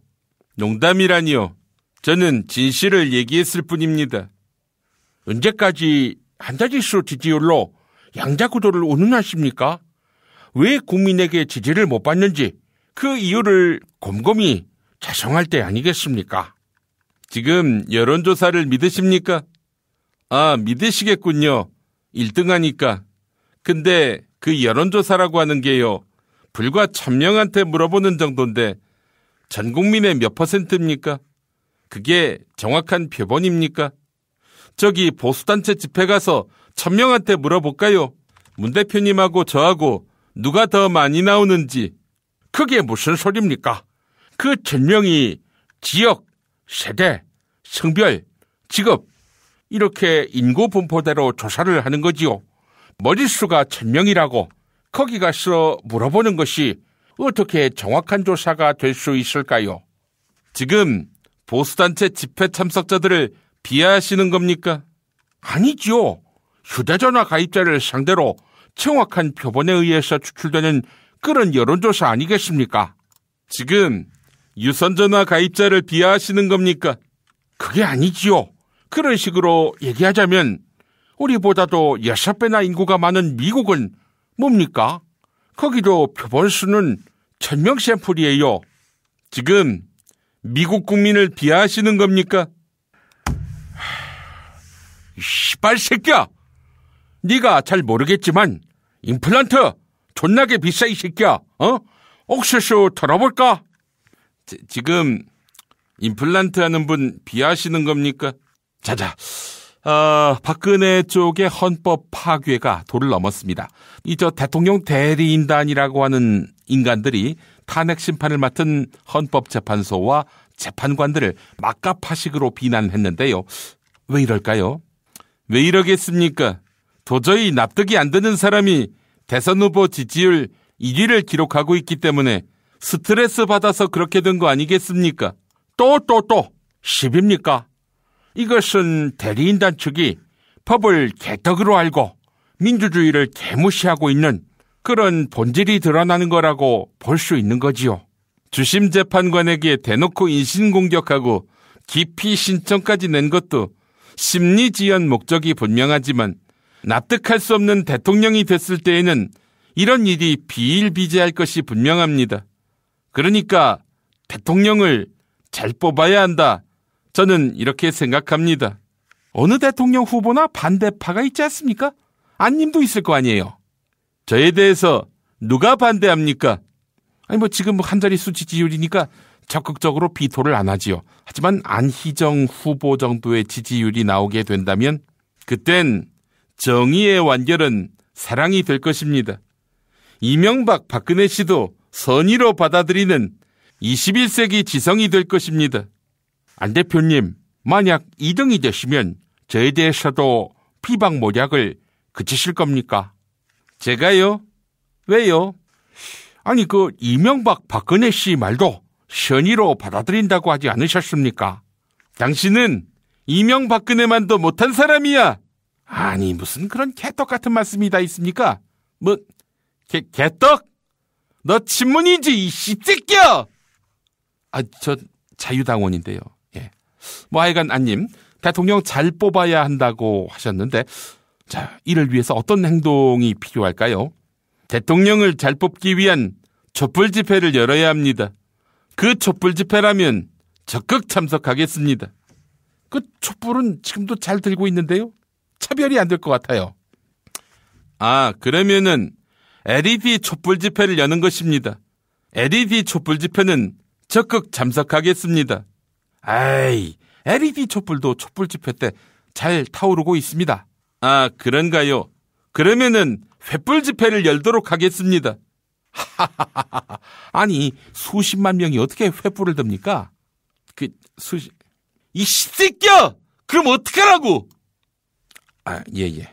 농담이라니요. 저는 진실을 얘기했을 뿐입니다. 언제까지 한자릿수 지지율로 양자구도를 운운하십니까? 왜 국민에게 지지를 못 받는지 그 이유를 곰곰이 자성할 때 아니겠습니까? 지금 여론조사를 믿으십니까? 아, 믿으시겠군요. 1등하니까. 근데 그 여론조사라고 하는 게요, 불과 1000명한테 물어보는 정도인데 전 국민의 몇 %입니까? 그게 정확한 표본입니까? 저기 보수단체 집회 가서 1000명한테 물어볼까요? 문 대표님하고 저하고 누가 더 많이 나오는지. 그게 무슨 소리입니까? 그 1000명이 지역, 세대, 성별, 직업 이렇게 인구 분포대로 조사를 하는 거지요. 머릿수가 1000명이라고 거기 가서 물어보는 것이 어떻게 정확한 조사가 될 수 있을까요? 지금 보수단체 집회 참석자들을 비하하시는 겁니까? 아니죠. 휴대전화 가입자를 상대로 정확한 표본에 의해서 추출되는 그런 여론조사 아니겠습니까? 지금 유선전화 가입자를 비하하시는 겁니까? 그게 아니지요. 그런 식으로 얘기하자면 우리보다도 6배나 인구가 많은 미국은 뭡니까? 거기도 표본수는 1000명 샘플이에요. 지금 미국 국민을 비하하시는 겁니까? 씨발 새끼야! 네가 잘 모르겠지만 임플란트 존나게 비싸 이 새끼야. 옥수수 털어볼까? 지금 임플란트 하는 분 비하하시는 겁니까? 자자, 박근혜 쪽의 헌법 파괴가 도를 넘었습니다. 대통령 대리인단이라고 하는 인간들이 탄핵 심판을 맡은 헌법재판소와 재판관들을 막가파식으로 비난했는데요. 왜 이럴까요? 왜 이러겠습니까? 도저히 납득이 안 되는 사람이 대선 후보 지지율 1위를 기록하고 있기 때문에 스트레스 받아서 그렇게 된 거 아니겠습니까? 또 10입니까? 이것은 대리인단 측이 법을 개떡으로 알고 민주주의를 개무시하고 있는 그런 본질이 드러나는 거라고 볼 수 있는 거지요. 주심 재판관에게 대놓고 인신공격하고 기피 신청까지 낸 것도 심리지연 목적이 분명하지만 납득할 수 없는 대통령이 됐을 때에는 이런 일이 비일비재할 것이 분명합니다. 그러니까 대통령을 잘 뽑아야 한다. 저는 이렇게 생각합니다. 어느 대통령 후보나 반대파가 있지 않습니까? 안님도 있을 거 아니에요. 저에 대해서 누가 반대합니까? 지금 한 자릿수 지지율이니까 적극적으로 비토를 안 하지요. 하지만 안희정 후보 정도의 지지율이 나오게 된다면 그땐 정의의 완결은 사랑이 될 것입니다. 이명박, 박근혜 씨도 선의로 받아들이는 21세기 지성이 될 것입니다. 안 대표님, 만약 2등이 되시면 저에 대해서도 피박모략을 그치실 겁니까? 제가요? 왜요? 이명박, 박근혜 씨 말도 선의로 받아들인다고 하지 않으셨습니까? 당신은 이명박근혜만도 못한 사람이야. 무슨 그런 개떡 같은 말씀이 다 있습니까? 개떡? 너 친문이지, 이 씹새끼야! 저 자유당원인데요. 예. 하여간 안님, 대통령 잘 뽑아야 한다고 하셨는데, 자, 이를 위해서 어떤 행동이 필요할까요? 대통령을 잘 뽑기 위한 촛불 집회를 열어야 합니다. 그 촛불 집회라면 적극 참석하겠습니다. 그 촛불은 지금도 잘 들고 있는데요. 차별이 안 될 것 같아요. 그러면은 LED 촛불 집회를 여는 것입니다. LED 촛불 집회는 적극 참석하겠습니다. LED 촛불도 촛불 집회 때 잘 타오르고 있습니다. 그런가요? 그러면은 횃불 집회를 열도록 하겠습니다. 수십만 명이 어떻게 횃불을 듭니까? 이 새끼야! 그럼 어떡하라고? 예.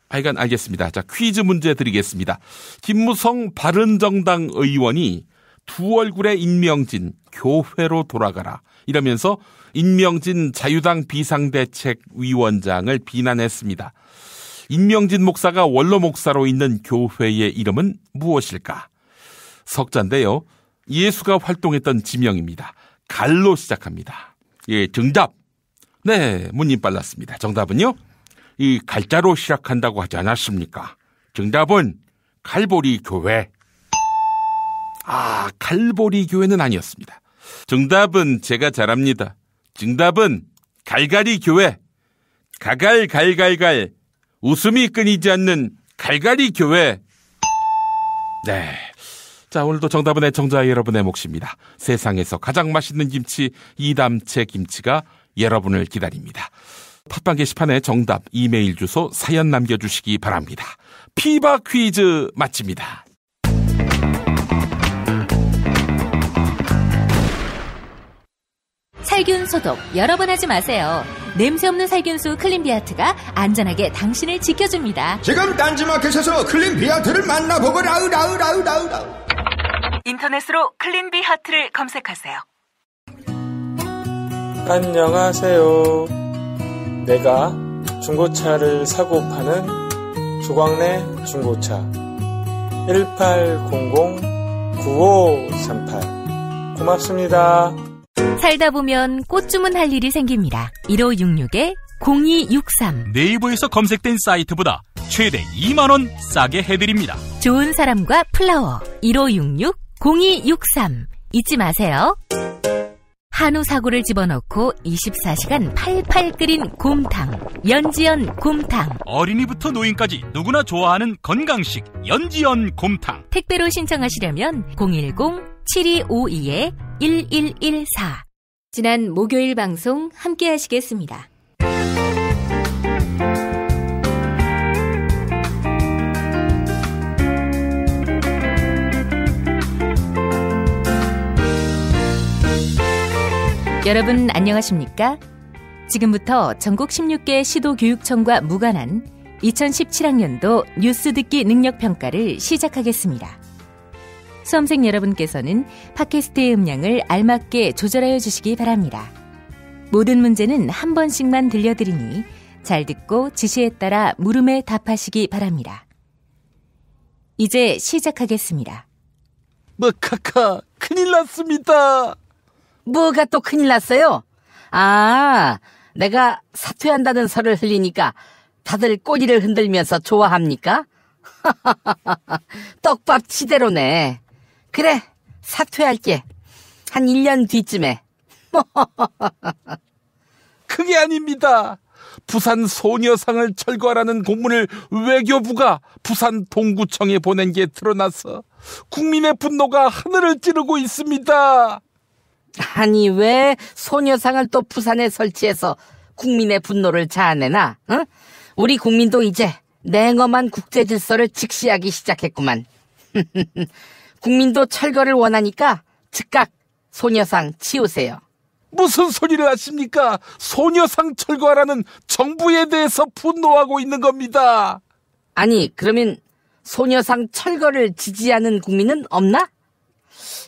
하여간 알겠습니다. 자, 퀴즈 문제 드리겠습니다. 김무성 바른정당 의원이 두 얼굴의 임명진 교회로 돌아가라 이러면서 임명진 자유당 비상대책위원장을 비난했습니다. 임명진 목사가 원로 목사로 있는 교회의 이름은 무엇일까? 석자인데요. 예수가 활동했던 지명입니다. 갈로 시작합니다. 예, 정답. 네, 문님 빨랐습니다. 정답은요? 이 갈자로 시작한다고 하지 않았습니까? 정답은 갈보리 교회. 갈보리 교회는 아니었습니다. 정답은 제가 잘합니다. 정답은 갈갈이 교회. 가갈갈갈갈 웃음이 끊이지 않는 갈갈이 교회. 네. 자, 오늘도 정답은 애청자 여러분의 몫입니다. 세상에서 가장 맛있는 김치 이담채 김치가 여러분을 기다립니다. 팟빵 게시판에 정답, 이메일 주소, 사연 남겨주시기 바랍니다. 피바 퀴즈 마칩니다. 살균 소독 여러 번 하지 마세요. 냄새 없는 살균수 클린비아트가 안전하게 당신을 지켜줍니다. 지금 딴지마켓에서 클린비아트를 만나보거라. 인터넷으로 클린비아트를 검색하세요. 안녕하세요. 내가 중고차를 사고 파는 조광래 중고차 1800-9538 고맙습니다. 살다 보면 꽃 주문할 일이 생깁니다. 1566-0263 네이버에서 검색된 사이트보다 최대 2만원 싸게 해드립니다. 좋은 사람과 플라워 1566-0263 잊지 마세요. 한우 사고를 집어넣고 24시간 팔팔 끓인 곰탕 연지연 곰탕. 어린이부터 노인까지 누구나 좋아하는 건강식 연지연 곰탕. 택배로 신청하시려면 010-7252-1114. 지난 목요일 방송 함께 하시겠습니다. 여러분 안녕하십니까? 지금부터 전국 16개 시도교육청과 무관한 2017학년도 뉴스 듣기 능력 평가를 시작하겠습니다. 수험생 여러분께서는 팟캐스트의 음량을 알맞게 조절하여 주시기 바랍니다. 모든 문제는 한 번씩만 들려드리니 잘 듣고 지시에 따라 물음에 답하시기 바랍니다. 이제 시작하겠습니다. 카카, 큰일 났습니다. 뭐가 또 큰일 났어요? 아, 내가 사퇴한다는 설을 흘리니까 다들 꼬리를 흔들면서 좋아합니까? 떡밥 치대로네. 그래, 사퇴할게. 한 1년 뒤쯤에. 그게 아닙니다. 부산 소녀상을 철거하라는 공문을 외교부가 부산 동구청에 보낸 게 드러나서 국민의 분노가 하늘을 찌르고 있습니다. 아니, 왜 소녀상을 또 부산에 설치해서 국민의 분노를 자아내나? 응? 우리 국민도 이제 냉엄한 국제 질서를 직시하기 시작했구만. 국민도 철거를 원하니까 즉각 소녀상 치우세요. 무슨 소리를 하십니까? 소녀상 철거하라는 정부에 대해서 분노하고 있는 겁니다. 아니, 그러면 소녀상 철거를 지지하는 국민은 없나?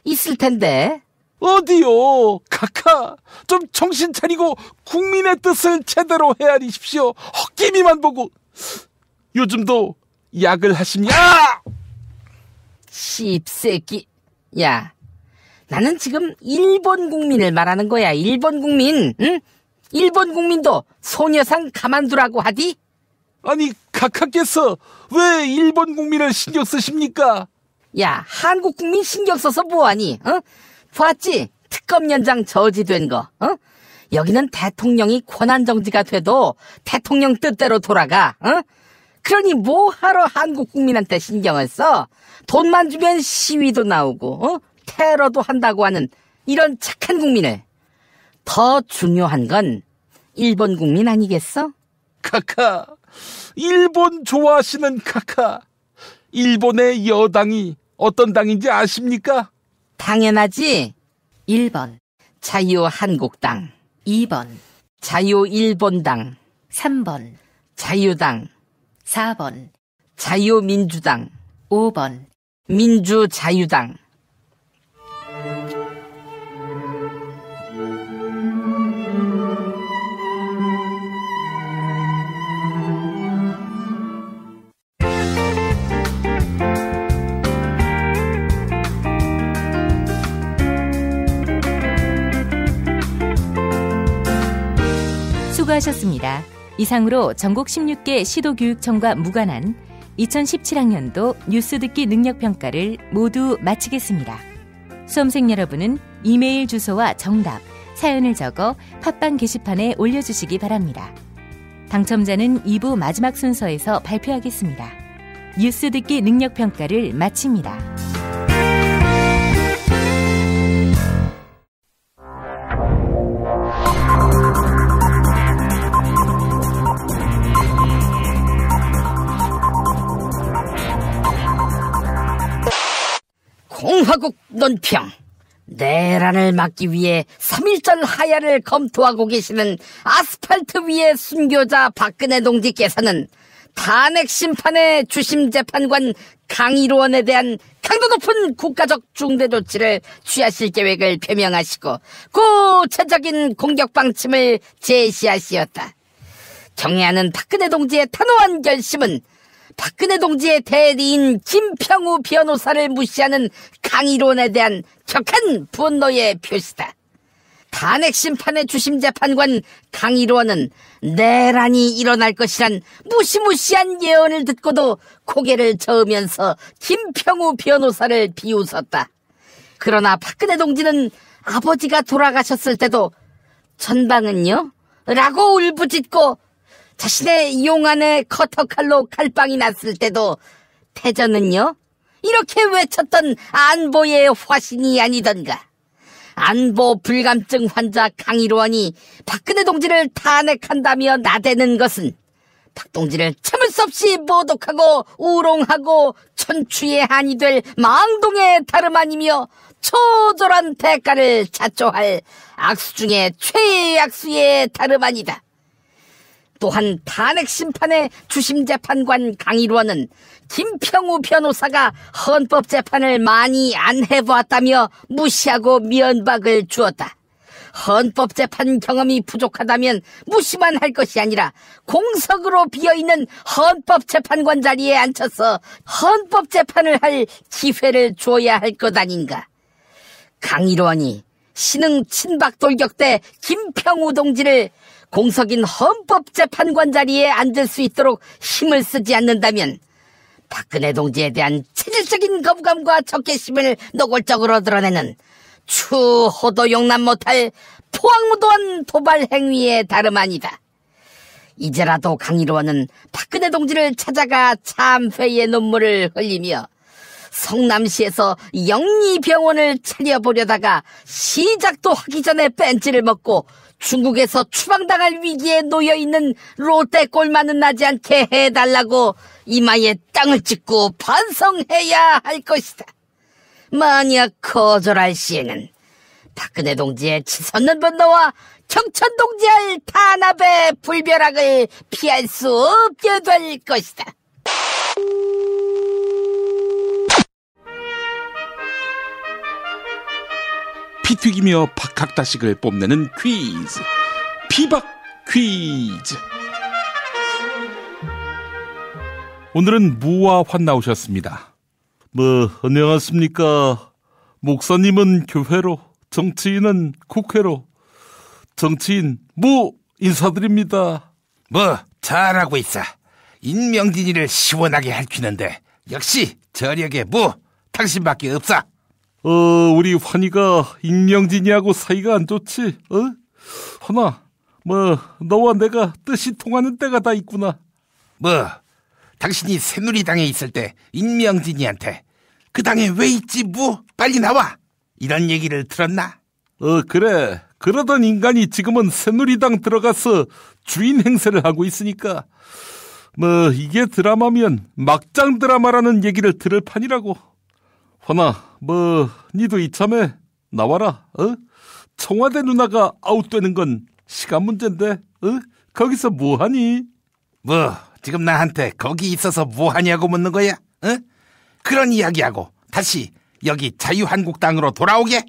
있을 텐데. 어디요? 카카, 좀 정신 차리고 국민의 뜻을 제대로 헤아리십시오. 헛기미만 보고. 요즘도 약을 하십냐? 씹새끼. 야, 나는 지금 일본 국민을 말하는 거야. 일본 국민. 응? 일본 국민도 소녀상 가만두라고 하디? 아니, 카카께서 왜 일본 국민을 신경 쓰십니까? 야, 한국 국민 신경 써서 뭐하니? 어? 봤지? 특검 연장 저지된 거. 어? 여기는 대통령이 권한정지가 돼도 대통령 뜻대로 돌아가. 어? 그러니 뭐하러 한국 국민한테 신경을 써? 돈만 주면 시위도 나오고 테러도 한다고 하는 이런 착한 국민을. 더 중요한 건 일본 국민 아니겠어? 카카, 일본 좋아하시는 카카. 일본의 여당이 어떤 당인지 아십니까? 당연하지. 1번 자유한국당, 2번 자유일본당, 3번 자유당, 4번 자유민주당, 5번 민주자유당. 수고하셨습니다. 이상으로 전국 16개 시도교육청과 무관한 2017학년도 뉴스 듣기 능력평가를 모두 마치겠습니다. 수험생 여러분은 이메일 주소와 정답, 사연을 적어 팟빵 게시판에 올려주시기 바랍니다. 당첨자는 2부 마지막 순서에서 발표하겠습니다. 뉴스 듣기 능력평가를 마칩니다. 공화국 논평. 내란을 막기 위해 3.1절 하야를 검토하고 계시는 아스팔트 위의 순교자 박근혜 동지께서는 탄핵 심판의 주심 재판관 강일원에 대한 강도 높은 국가적 중대 조치를 취하실 계획을 표명하시고 구체적인 공격 방침을 제시하시었다. 경애하는 박근혜 동지의 단호한 결심은 박근혜 동지의 대리인 김평우 변호사를 무시하는 강일원에 대한 격한 분노의 표시다. 탄핵 심판의 주심 재판관 강일원은 내란이 일어날 것이란 무시무시한 예언을 듣고도 고개를 저으면서 김평우 변호사를 비웃었다. 그러나 박근혜 동지는 아버지가 돌아가셨을 때도 전방은요? 라고 울부짖고 자신의 용안에 커터칼로 칼빵이 났을 때도 태전은요? 이렇게 외쳤던 안보의 화신이 아니던가. 안보 불감증 환자 강일원이 박근혜 동지를 탄핵한다며 나대는 것은 박동지를 참을 수 없이 모독하고 우롱하고 천추의 한이 될 망동의 다름 아니며 초절한 대가를 자초할 악수 중에 최의 악수의 다름 아니다. 또한 탄핵 심판의 주심재판관 강일원은 김평우 변호사가 헌법재판을 많이 안 해보았다며 무시하고 면박을 주었다. 헌법재판 경험이 부족하다면 무시만 할 것이 아니라 공석으로 비어있는 헌법재판관 자리에 앉혀서 헌법재판을 할 기회를 줘야 할 것 아닌가. 강일원이 신흥 친박돌격대 김평우 동지를 공석인 헌법재판관 자리에 앉을 수 있도록 힘을 쓰지 않는다면 박근혜 동지에 대한 체질적인 거부감과 적개심을 노골적으로 드러내는 추호도 용납 못할 포악무도한 도발 행위에 다름 아니다. 이제라도 강일원은 박근혜 동지를 찾아가 참회의 눈물을 흘리며 성남시에서 영리병원을 차려보려다가 시작도 하기 전에 벤치를 먹고 중국에서 추방당할 위기에 놓여있는 롯데골만은 나지 않게 해달라고 이마에 땅을 찍고 반성해야 할 것이다. 만약 거절할 시에는 박근혜 동지의 치솟는 분노와 경천 동지의 탄압의 불벼락을 피할 수 없게 될 것이다. 피 튀기며 박학다식을 뽐내는 퀴즈, 피박 퀴즈. 오늘은 무와 환 나오셨습니다. 안녕하십니까. 목사님은 교회로, 정치인은 국회로. 정치인 무 인사드립니다. 잘하고 있어. 인명진이를 시원하게 핥히는데 역시 저력의 무 당신밖에 없어. 우리 환희가 인명진이하고 사이가 안 좋지? 환아, 너와 내가 뜻이 통하는 때가 다 있구나. 당신이 새누리당에 있을 때 인명진이한테 그 당에 왜 있지 빨리 나와 이런 얘기를 들었나? 그래. 그러던 인간이 지금은 새누리당 들어가서 주인 행세를 하고 있으니까 이게 드라마면 막장 드라마라는 얘기를 들을 판이라고. 환아, 니도 이참에 나와라. 청와대 누나가 아웃되는 건 시간 문제인데 거기서 뭐하니? 지금 나한테 거기 있어서 뭐하냐고 묻는 거야? 그런 이야기하고 다시 여기 자유한국당으로 돌아오게?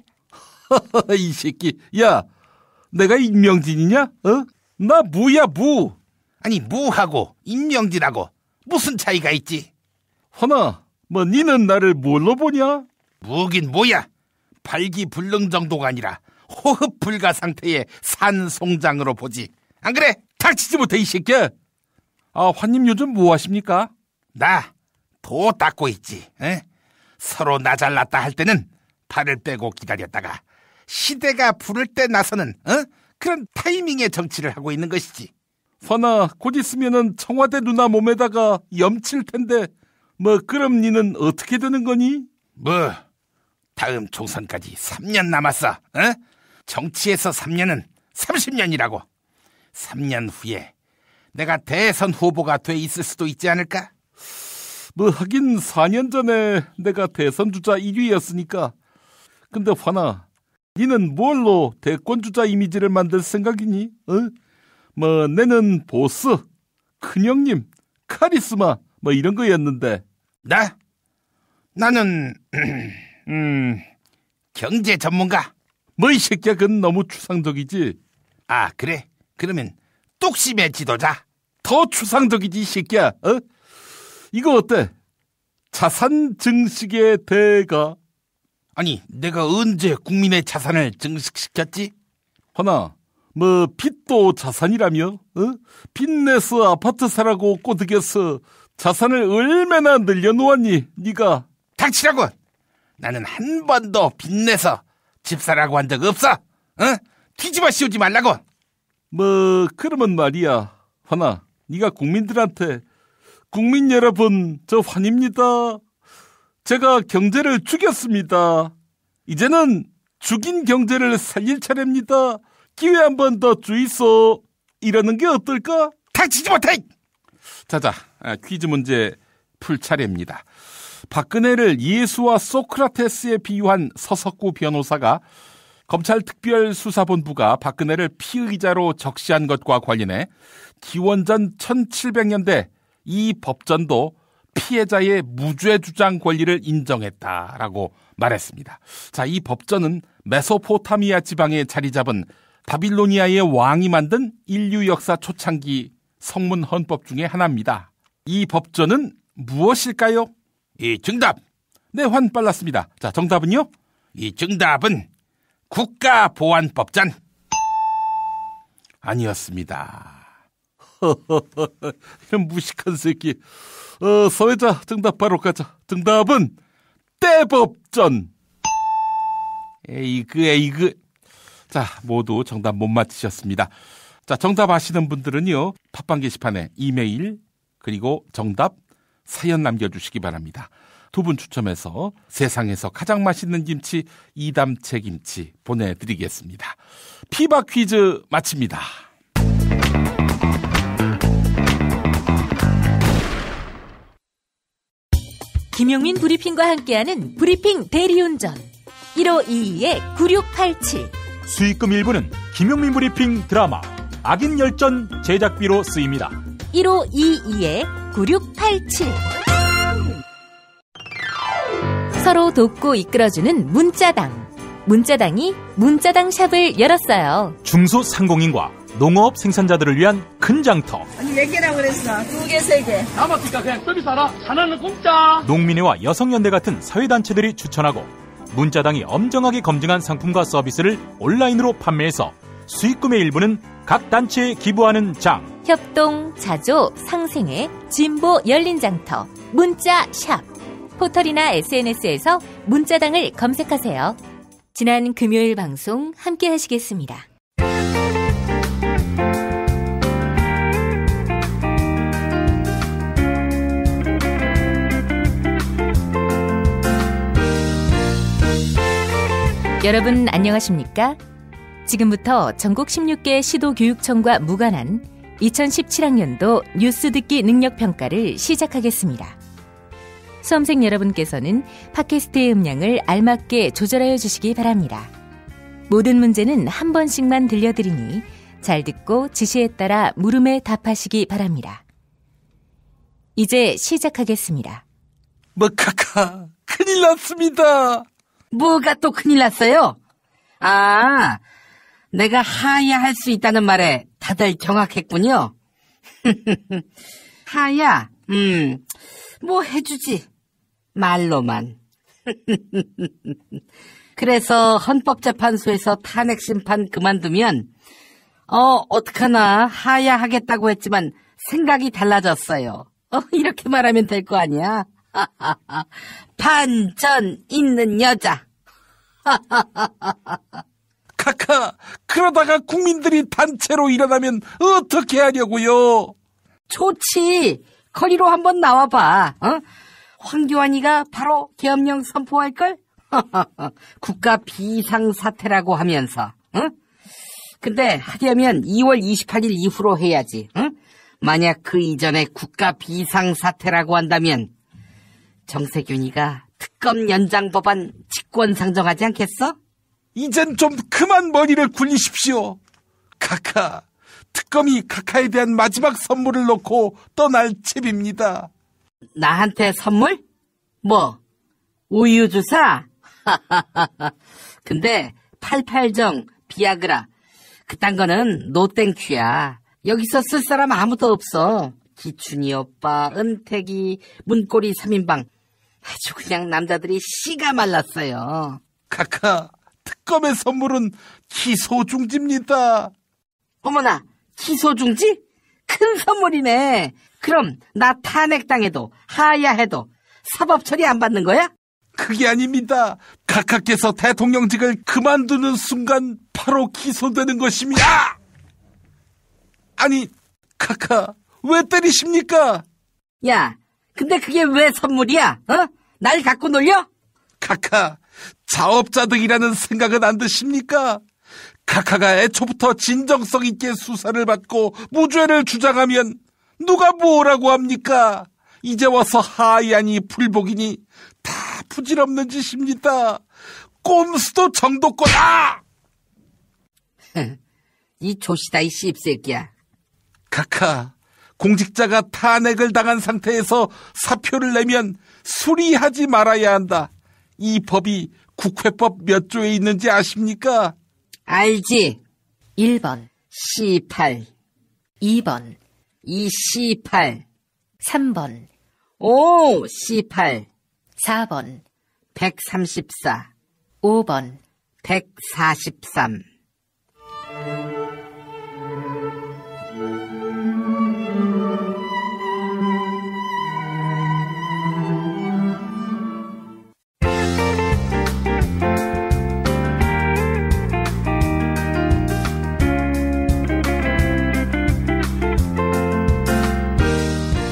이 새끼, 야, 내가 인명진이냐? 나 무야, 무. 아니, 무하고 인명진하고 무슨 차이가 있지? 환아, 니는 나를 뭘로 보냐? 무긴 뭐야? 발기불능 정도가 아니라 호흡 불가 상태의 산송장으로 보지. 안 그래? 닥치지 못해, 이 새끼야. 환님 요즘 뭐 하십니까? 나 도 닦고 있지. 서로 나 잘났다 할 때는 발을 빼고 기다렸다가 시대가 부를 때 나서는 그런 타이밍의 정치를 하고 있는 것이지. 환아, 곧 있으면은 청와대 누나 몸에다가 염칠 텐데 그럼 니는 어떻게 되는 거니? 다음 총선까지 3년 남았어. 정치에서 3년은 30년이라고. 3년 후에 내가 대선 후보가 돼 있을 수도 있지 않을까? 하긴 4년 전에 내가 대선 주자 1위였으니까. 근데 환아, 니는 뭘로 대권 주자 이미지를 만들 생각이니? 내는 보스, 큰형님, 카리스마 이런 거였는데. 나는 경제 전문가. 이 새끼야, 그건 너무 추상적이지. 그래? 그러면 뚝심의 지도자. 더 추상적이지, 이 새끼야. 이거 어때? 자산 증식의 대가. 아니, 내가 언제 국민의 자산을 증식시켰지? 하나, 빚도 자산이라며? 빚내서 아파트 사라고 꼬드겨서 자산을 얼마나 늘려놓았니, 네가? 닥치라고! 나는 한 번도 빚내서 집 사라고 한 적 없어! 뒤집어 씌우지 말라고! 그러면 말이야, 환아, 네가 국민들한테 국민 여러분, 저 환입니다. 제가 경제를 죽였습니다. 이제는 죽인 경제를 살릴 차례입니다. 기회 한 번 더 주이소. 이러는 게 어떨까? 닥치지 못해! 자자, 퀴즈 문제 풀 차례입니다. 박근혜를 예수와 소크라테스에 비유한 서석구 변호사가 검찰 특별수사본부가 박근혜를 피의자로 적시한 것과 관련해 기원전 1700년대 이 법전도 피해자의 무죄 주장 권리를 인정했다라고 말했습니다. 자, 이 법전은 메소포타미아 지방에 자리 잡은 바빌로니아의 왕이 만든 인류 역사 초창기 성문 헌법 중에 하나입니다. 이 법전은 무엇일까요? 이 정답. 네, 환 빨랐습니다. 자, 정답은요? 이 정답은 국가보안법전. 아니었습니다. 이런 무식한 새끼. 서회자, 정답 바로 가자. 정답은 때법전. 에이그. 자, 모두 정답 못 맞히셨습니다. 자, 정답 아시는 분들은요, 팟빵 게시판에 이메일 그리고 정답 사연 남겨주시기 바랍니다. 두 분 추첨해서 세상에서 가장 맛있는 김치 이담채 김치 보내드리겠습니다. 피바 퀴즈 마칩니다. 김용민 브리핑과 함께하는 브리핑 대리운전 1522-9687. 수익금 일부는 김용민 브리핑 드라마 악인 열전 제작비로 쓰입니다. 1522-9687. 서로 돕고 이끌어주는 문자당. 문자당이 문자당 샵을 열었어요. 중소상공인과 농업 생산자들을 위한 큰 장터. 아니 몇 개라고 그랬어? 2개, 3개. 남았으니까 그냥 서비스 하나. 하나는 공짜. 농민회와 여성연대 같은 사회단체들이 추천하고 문자당이 엄정하게 검증한 상품과 서비스를 온라인으로 판매해서 수익금의 일부는 각 단체에 기부하는 장. 협동, 자조, 상생회, 진보 열린 장터, 문자샵. 포털이나 SNS에서 문자당을 검색하세요. 지난 금요일 방송 함께 하시겠습니다. 여러분 안녕하십니까? 지금부터 전국 16개 시도교육청과 무관한 2017학년도 뉴스 듣기 능력평가를 시작하겠습니다. 수험생 여러분께서는 팟캐스트의 음량을 알맞게 조절하여 주시기 바랍니다. 모든 문제는 한 번씩만 들려드리니 잘 듣고 지시에 따라 물음에 답하시기 바랍니다. 이제 시작하겠습니다. 카카, 큰일 났습니다. 뭐가 또 큰일 났어요? 아, 내가 하야 할 수 있다는 말에 다들 경악했군요. 하야, 뭐 해주지. 말로만. 그래서 헌법재판소에서 탄핵심판 그만두면 어떡하나 하야 하겠다고 했지만 생각이 달라졌어요. 이렇게 말하면 될 거 아니야. 반전 있는 여자. 카카, 그러다가 국민들이 단체로 일어나면 어떻게 하려고요? 좋지. 거리로 한번 나와봐. 황교안이가 바로 계엄령 선포할걸? 국가 비상사태라고 하면서. 근데 하려면 2월 28일 이후로 해야지. 만약 그 이전에 국가 비상사태라고 한다면 정세균이가 특검 연장 법안 직권상정하지 않겠어? 이젠 좀 그만 머리를 굴리십시오. 카카, 특검이 카카에 대한 마지막 선물을 놓고 떠날 채비입니다. 나한테 선물? 뭐? 우유주사? 근데 88정, 비아그라 그딴 거는 노땡큐야. 여기서 쓸 사람 아무도 없어. 기춘이 오빠, 은택이, 문고리 3인방 아주 그냥 남자들이 씨가 말랐어요. 카카, 특검의 선물은 기소중지입니다. 어머나, 기소중지? 큰 선물이네. 그럼 나 탄핵당해도 하야해도 사법 처리 안 받는 거야? 그게 아닙니다. 카카께서 대통령직을 그만두는 순간 바로 기소되는 것입니다. 아니, 카카, 왜 때리십니까? 야, 근데 그게 왜 선물이야? 날 갖고 놀려? 카카, 자업자득이라는 생각은 안 드십니까? 카카가 애초부터 진정성 있게 수사를 받고 무죄를 주장하면 누가 뭐라고 합니까? 이제 와서 하야니 불복이니 다 부질없는 짓입니다. 꼼수도 정도껏. 이 조시다 이 씹새끼야. 카카, 공직자가 탄핵을 당한 상태에서 사표를 내면 수리하지 말아야 한다. 이 법이 국회법 몇 조에 있는지 아십니까? 알지. 1번 C8, 2번 이 C8, 3번 오 C8, 4번 134, 5번 143.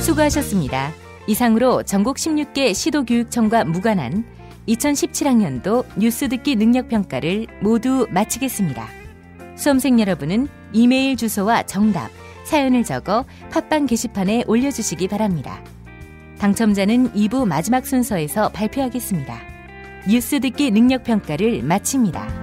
수고하셨습니다. 이상으로 전국 16개 시도교육청과 무관한 2017학년도 뉴스 듣기 능력평가를 모두 마치겠습니다. 수험생 여러분은 이메일 주소와 정답, 사연을 적어 팟빵 게시판에 올려주시기 바랍니다. 당첨자는 2부 마지막 순서에서 발표하겠습니다. 뉴스 듣기 능력평가를 마칩니다.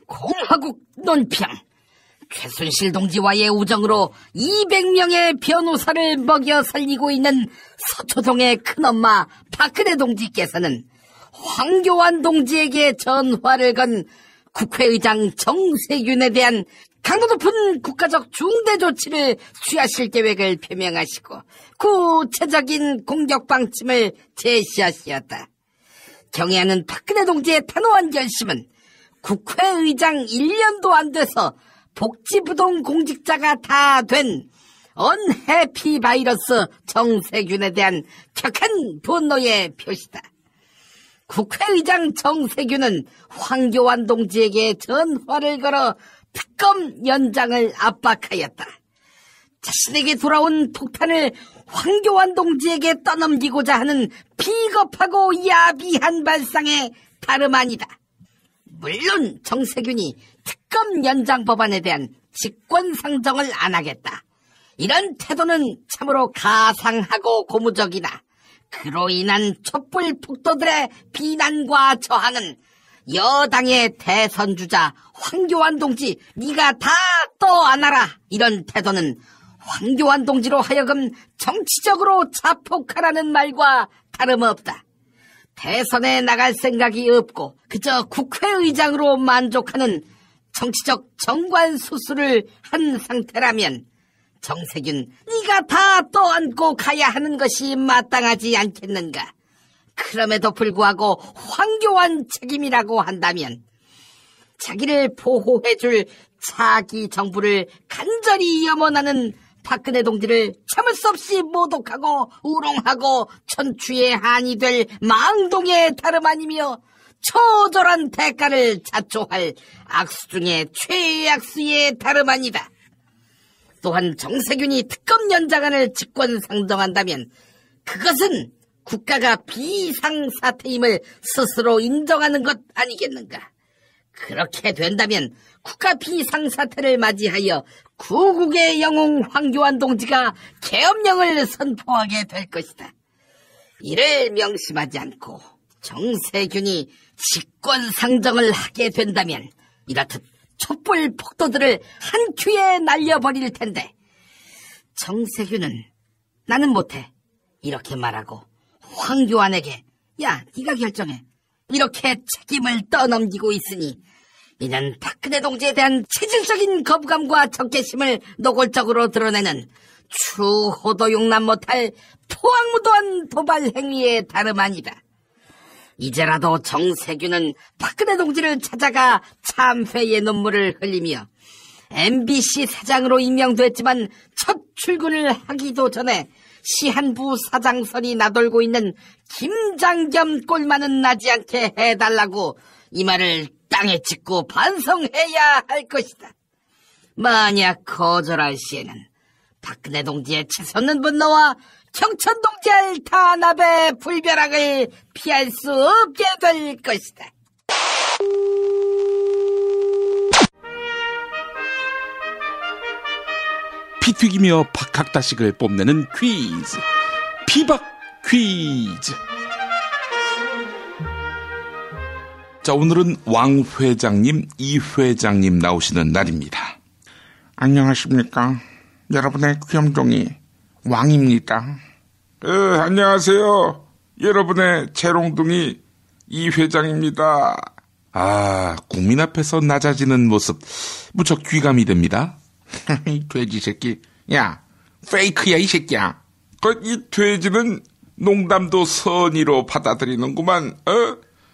공화국 논평. 최순실 동지와의 우정으로 200명의 변호사를 먹여 살리고 있는 서초동의 큰엄마 박근혜 동지께서는 황교안 동지에게 전화를 건 국회의장 정세균에 대한 강도 높은 국가적 중대 조치를 취하실 계획을 표명하시고 구체적인 공격 방침을 제시하시었다. 경애하는 박근혜 동지의 단호한 결심은 국회의장 1년도 안 돼서 복지부동 공직자가 다 된 언해피 바이러스 정세균에 대한 격한 분노의 표시다. 국회의장 정세균은 황교안 동지에게 전화를 걸어 특검 연장을 압박하였다. 자신에게 돌아온 폭탄을 황교안 동지에게 떠넘기고자 하는 비겁하고 야비한 발상에 다름 아니다. 물론 정세균이 특검 연장 법안에 대한 직권상정을 안 하겠다. 이런 태도는 참으로 가상하고 고무적이다. 그로 인한 촛불 폭도들의 비난과 저항은 여당의 대선주자 황교안 동지 네가 다 떠안아라. 이런 태도는 황교안 동지로 하여금 정치적으로 자폭하라는 말과 다름없다. 대선에 나갈 생각이 없고 그저 국회의장으로 만족하는 정치적 정관 수술을 한 상태라면 정세균 네가 다 떠안고 가야 하는 것이 마땅하지 않겠는가. 그럼에도 불구하고 황교안 책임이라고 한다면 자기를 보호해줄 차기 정부를 간절히 염원하는 박근혜 동지를 참을 수 없이 모독하고 우롱하고 천추의 한이 될 망동의 다름 아니며 처절한 대가를 자초할 악수 중에 최악수의 다름 아니다. 또한 정세균이 특검 연장안을 직권상정한다면 그것은 국가가 비상사태임을 스스로 인정하는 것 아니겠는가. 그렇게 된다면 국가 비상사태를 맞이하여 구국의 영웅 황교안 동지가 계엄령을 선포하게 될 것이다. 이를 명심하지 않고 정세균이 직권상정을 하게 된다면 이렇듯 촛불 폭도들을 한 큐에 날려버릴 텐데 정세균은 나는 못해 이렇게 말하고 황교안에게 야 네가 결정해 이렇게 책임을 떠넘기고 있으니 이는 박근혜 동지에 대한 체질적인 거부감과 적개심을 노골적으로 드러내는 추호도 용납 못할 포악무도한 도발 행위에 다름 아니다. 이제라도 정세균은 박근혜 동지를 찾아가 참회의 눈물을 흘리며 MBC 사장으로 임명됐지만 첫 출근을 하기도 전에 시한부 사장선이 나돌고 있는 김장겸 꼴만은 나지 않게 해달라고 이 말을 땅에 짚고 반성해야 할 것이다. 만약 거절할 시에는 박근혜 동지의 치솟는 분노와 경천 동지의 탄압의 불벼락을 피할 수 없게 될 것이다. 피 튀기며 박학다식을 뽐내는 퀴즈, 피박 퀴즈. 자, 오늘은 왕 회장님, 이 회장님 나오시는 날입니다. 안녕하십니까. 여러분의 귀염둥이 왕입니다. 안녕하세요. 여러분의 재롱둥이 이 회장입니다. 아, 국민 앞에서 낮아지는 모습 무척 귀감이 됩니다. 이 돼지 새끼. 야, 페이크야 이 새끼야. 이 돼지는 농담도 선의로 받아들이는구만.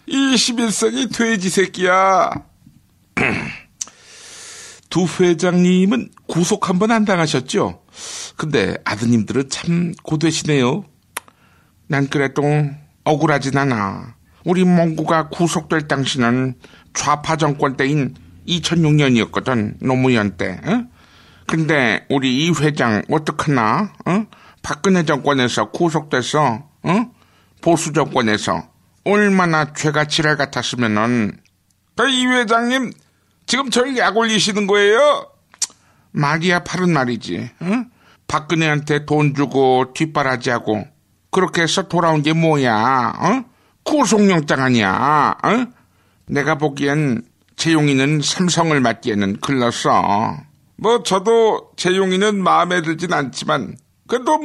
21세기 돼지 새끼야. 두 회장님은 구속 한 번 안 당하셨죠? 근데 아드님들은 참 고되시네요. 난 그래도 억울하진 않아. 우리 몽구가 구속될 당시는 좌파 정권 때인 2006년이었거든. 노무현 때. 근데 우리 이 회장 어떡하나? 박근혜 정권에서 구속돼서 보수 정권에서 얼마나 죄가 지랄 같았으면은. 이 회장님 지금 저를 약 올리시는 거예요? 말이야 팔은 말이지. 박근혜한테 돈 주고 뒷바라지하고 그렇게 해서 돌아온 게 뭐야? 구속영장 아니야. 내가 보기엔 재용이는 삼성을 맡기에는 글렀어. 저도 재용이는 마음에 들진 않지만 그래도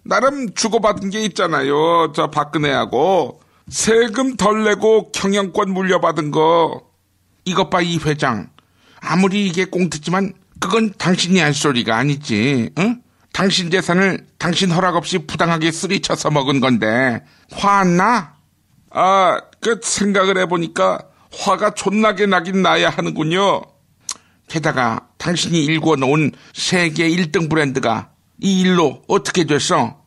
나름 주고받은 게 있잖아요. 저 박근혜하고 세금 덜 내고 경영권 물려받은 거. 이것 봐, 이 회장. 아무리 이게 꽁트지만 그건 당신이 할 소리가 아니지. 당신 재산을 당신 허락 없이 부당하게 쓰리쳐서 먹은 건데 화 안 나? 그 생각을 해보니까 화가 존나게 나긴 나야 하는군요. 게다가 당신이 일궈놓은 세계 1등 브랜드가 이 일로 어떻게 됐어?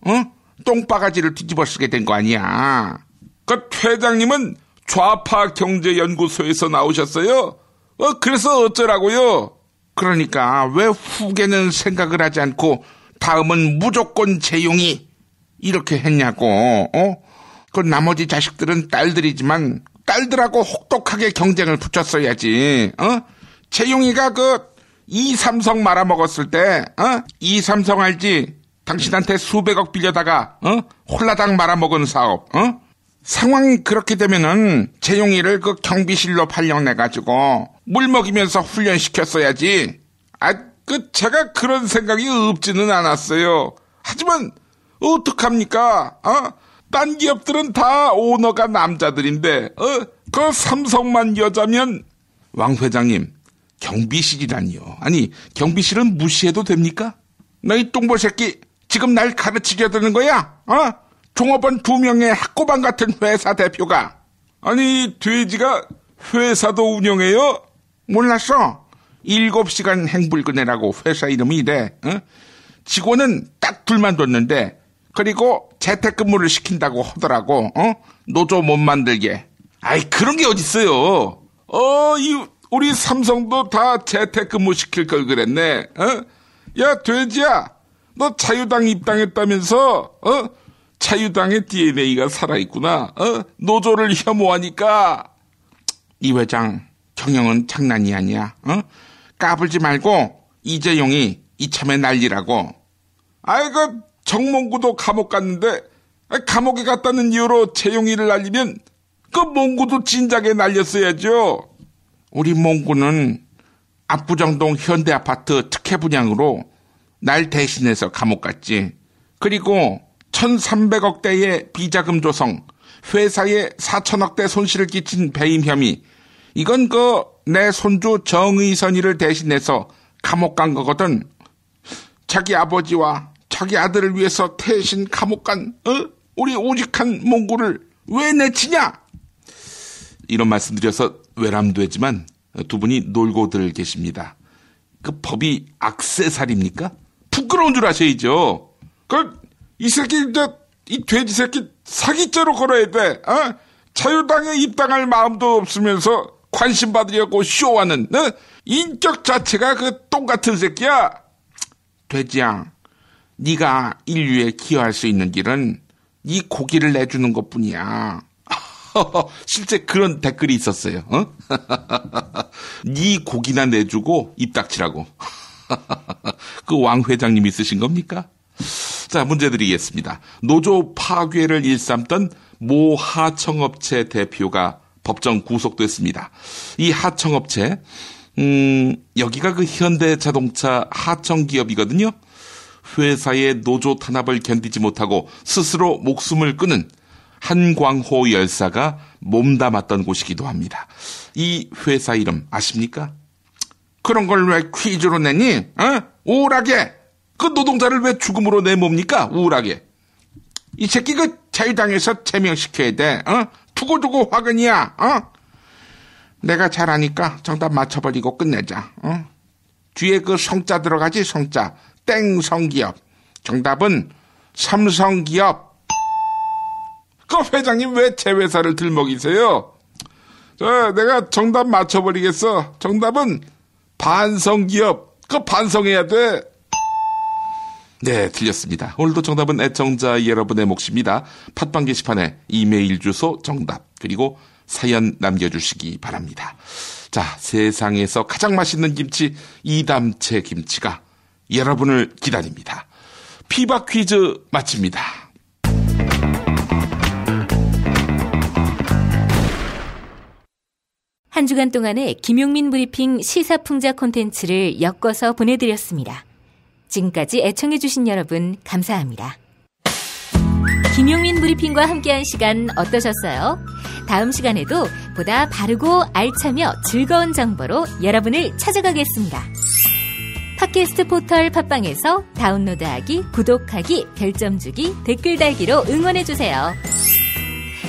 똥바가지를 뒤집어 쓰게 된 거 아니야. 그 회장님은 좌파 경제연구소에서 나오셨어요? 그래서 어쩌라고요? 그러니까 왜 후계는 생각을 하지 않고 다음은 무조건 재용이 이렇게 했냐고. 그 나머지 자식들은 딸들이지만 딸들하고 혹독하게 경쟁을 붙였어야지. 재용이가 이삼성 말아먹었을 때 이삼성 알지? 당신한테 수백억 빌려다가 홀라당 말아먹은 사업. 상황이 그렇게 되면은 재용이를 경비실로 발령내가지고 물 먹이면서 훈련시켰어야지. 제가 그런 생각이 없지는 않았어요. 하지만 어떡합니까? 딴 기업들은 다 오너가 남자들인데 그 삼성만 여자면. 왕 회장님, 경비실이라니요. 아니, 경비실은 무시해도 됩니까? 너희 똥볼 새끼 지금 날 가르치려 드는 거야? 종업원 2명의 학고방 같은 회사 대표가. 아니, 돼지가 회사도 운영해요? 몰랐어? 7시간 행불근해라고 회사 이름이 이래. 직원은 딱 둘만 뒀는데 그리고 재택근무를 시킨다고 하더라고. 노조 못 만들게. 그런 게 어딨어요. 우리 삼성도 다 재택근무 시킬 걸 그랬네. 야, 돼지야, 너 자유당 입당했다면서? 자유당의 DNA가 살아있구나. 노조를 혐오하니까. 이 회장, 경영은 장난이 아니야. 까불지 말고 이재용이 이참에 난리라고. 정몽구도 감옥 갔는데 감옥에 갔다는 이유로 재용이를 날리면 그 몽구도 진작에 날렸어야죠. 우리 몽구는 압구정동 현대아파트 특혜 분양으로 날 대신해서 감옥 갔지. 그리고 1,300억대의 비자금 조성, 회사에 4천억대 손실을 끼친 배임 혐의. 이건 내 손주 정의선이를 대신해서 감옥 간 거거든. 자기 아버지와 자기 아들을 위해서 대신 감옥 간 우리 오직한 몽구를 왜 내치냐? 이런 말씀 드려서 외람되지만 두 분이 놀고들 계십니다. 그 법이 악세사리입니까? 부끄러운 줄 아셔야죠. 이 새끼, 이 돼지 새끼 사기죄로 걸어야 돼. 자유당에 입당할 마음도 없으면서 관심 받으려고 쇼하는 인격 자체가 똥 같은 새끼야. 돼지야, 네가 인류에 기여할 수 있는 길은 네 고기를 내주는 것뿐이야. 실제 그런 댓글이 있었어요. 네 고기나 내주고 입 닥치라고. 그 왕 회장님이 쓰신 겁니까? 자, 문제 드리겠습니다. 노조 파괴를 일삼던 모 하청업체 대표가 법정 구속됐습니다. 이 하청업체, 여기가 그 현대자동차 하청기업이거든요. 회사의 노조 탄압을 견디지 못하고 스스로 목숨을 끊은 한광호 열사가 몸담았던 곳이기도 합니다. 이 회사 이름 아십니까? 그런 걸 왜 퀴즈로 내니? 우울하게. 그 노동자를 왜 죽음으로 내몹니까? 우울하게. 이 새끼 그 자유당에서 제명시켜야 돼. 두고두고 화근이야. 내가 잘하니까 정답 맞춰버리고 끝내자. 뒤에 그 성자 들어가지, 성자. 땡성기업. 정답은 삼성기업. 그 회장님 왜 제 회사를 들먹이세요? 자, 내가 정답 맞춰버리겠어. 정답은 반성기업. 그 반성해야 돼. 네, 틀렸습니다. 오늘도 정답은 애청자 여러분의 몫입니다. 팟빵 게시판에 이메일 주소 정답 그리고 사연 남겨주시기 바랍니다. 자, 세상에서 가장 맛있는 김치 이담채 김치가 여러분을 기다립니다. 피박 퀴즈 마칩니다. 한 주간 동안의 김용민 브리핑 시사풍자 콘텐츠를 엮어서 보내드렸습니다. 지금까지 애청해주신 여러분 감사합니다. 김용민 브리핑과 함께한 시간 어떠셨어요? 다음 시간에도 보다 바르고 알차며 즐거운 정보로 여러분을 찾아가겠습니다. 팟캐스트 포털 팟빵에서 다운로드하기, 구독하기, 별점 주기, 댓글 달기로 응원해주세요.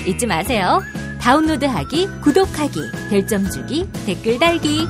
잊지 마세요. 다운로드하기, 구독하기, 별점 주기, 댓글 달기.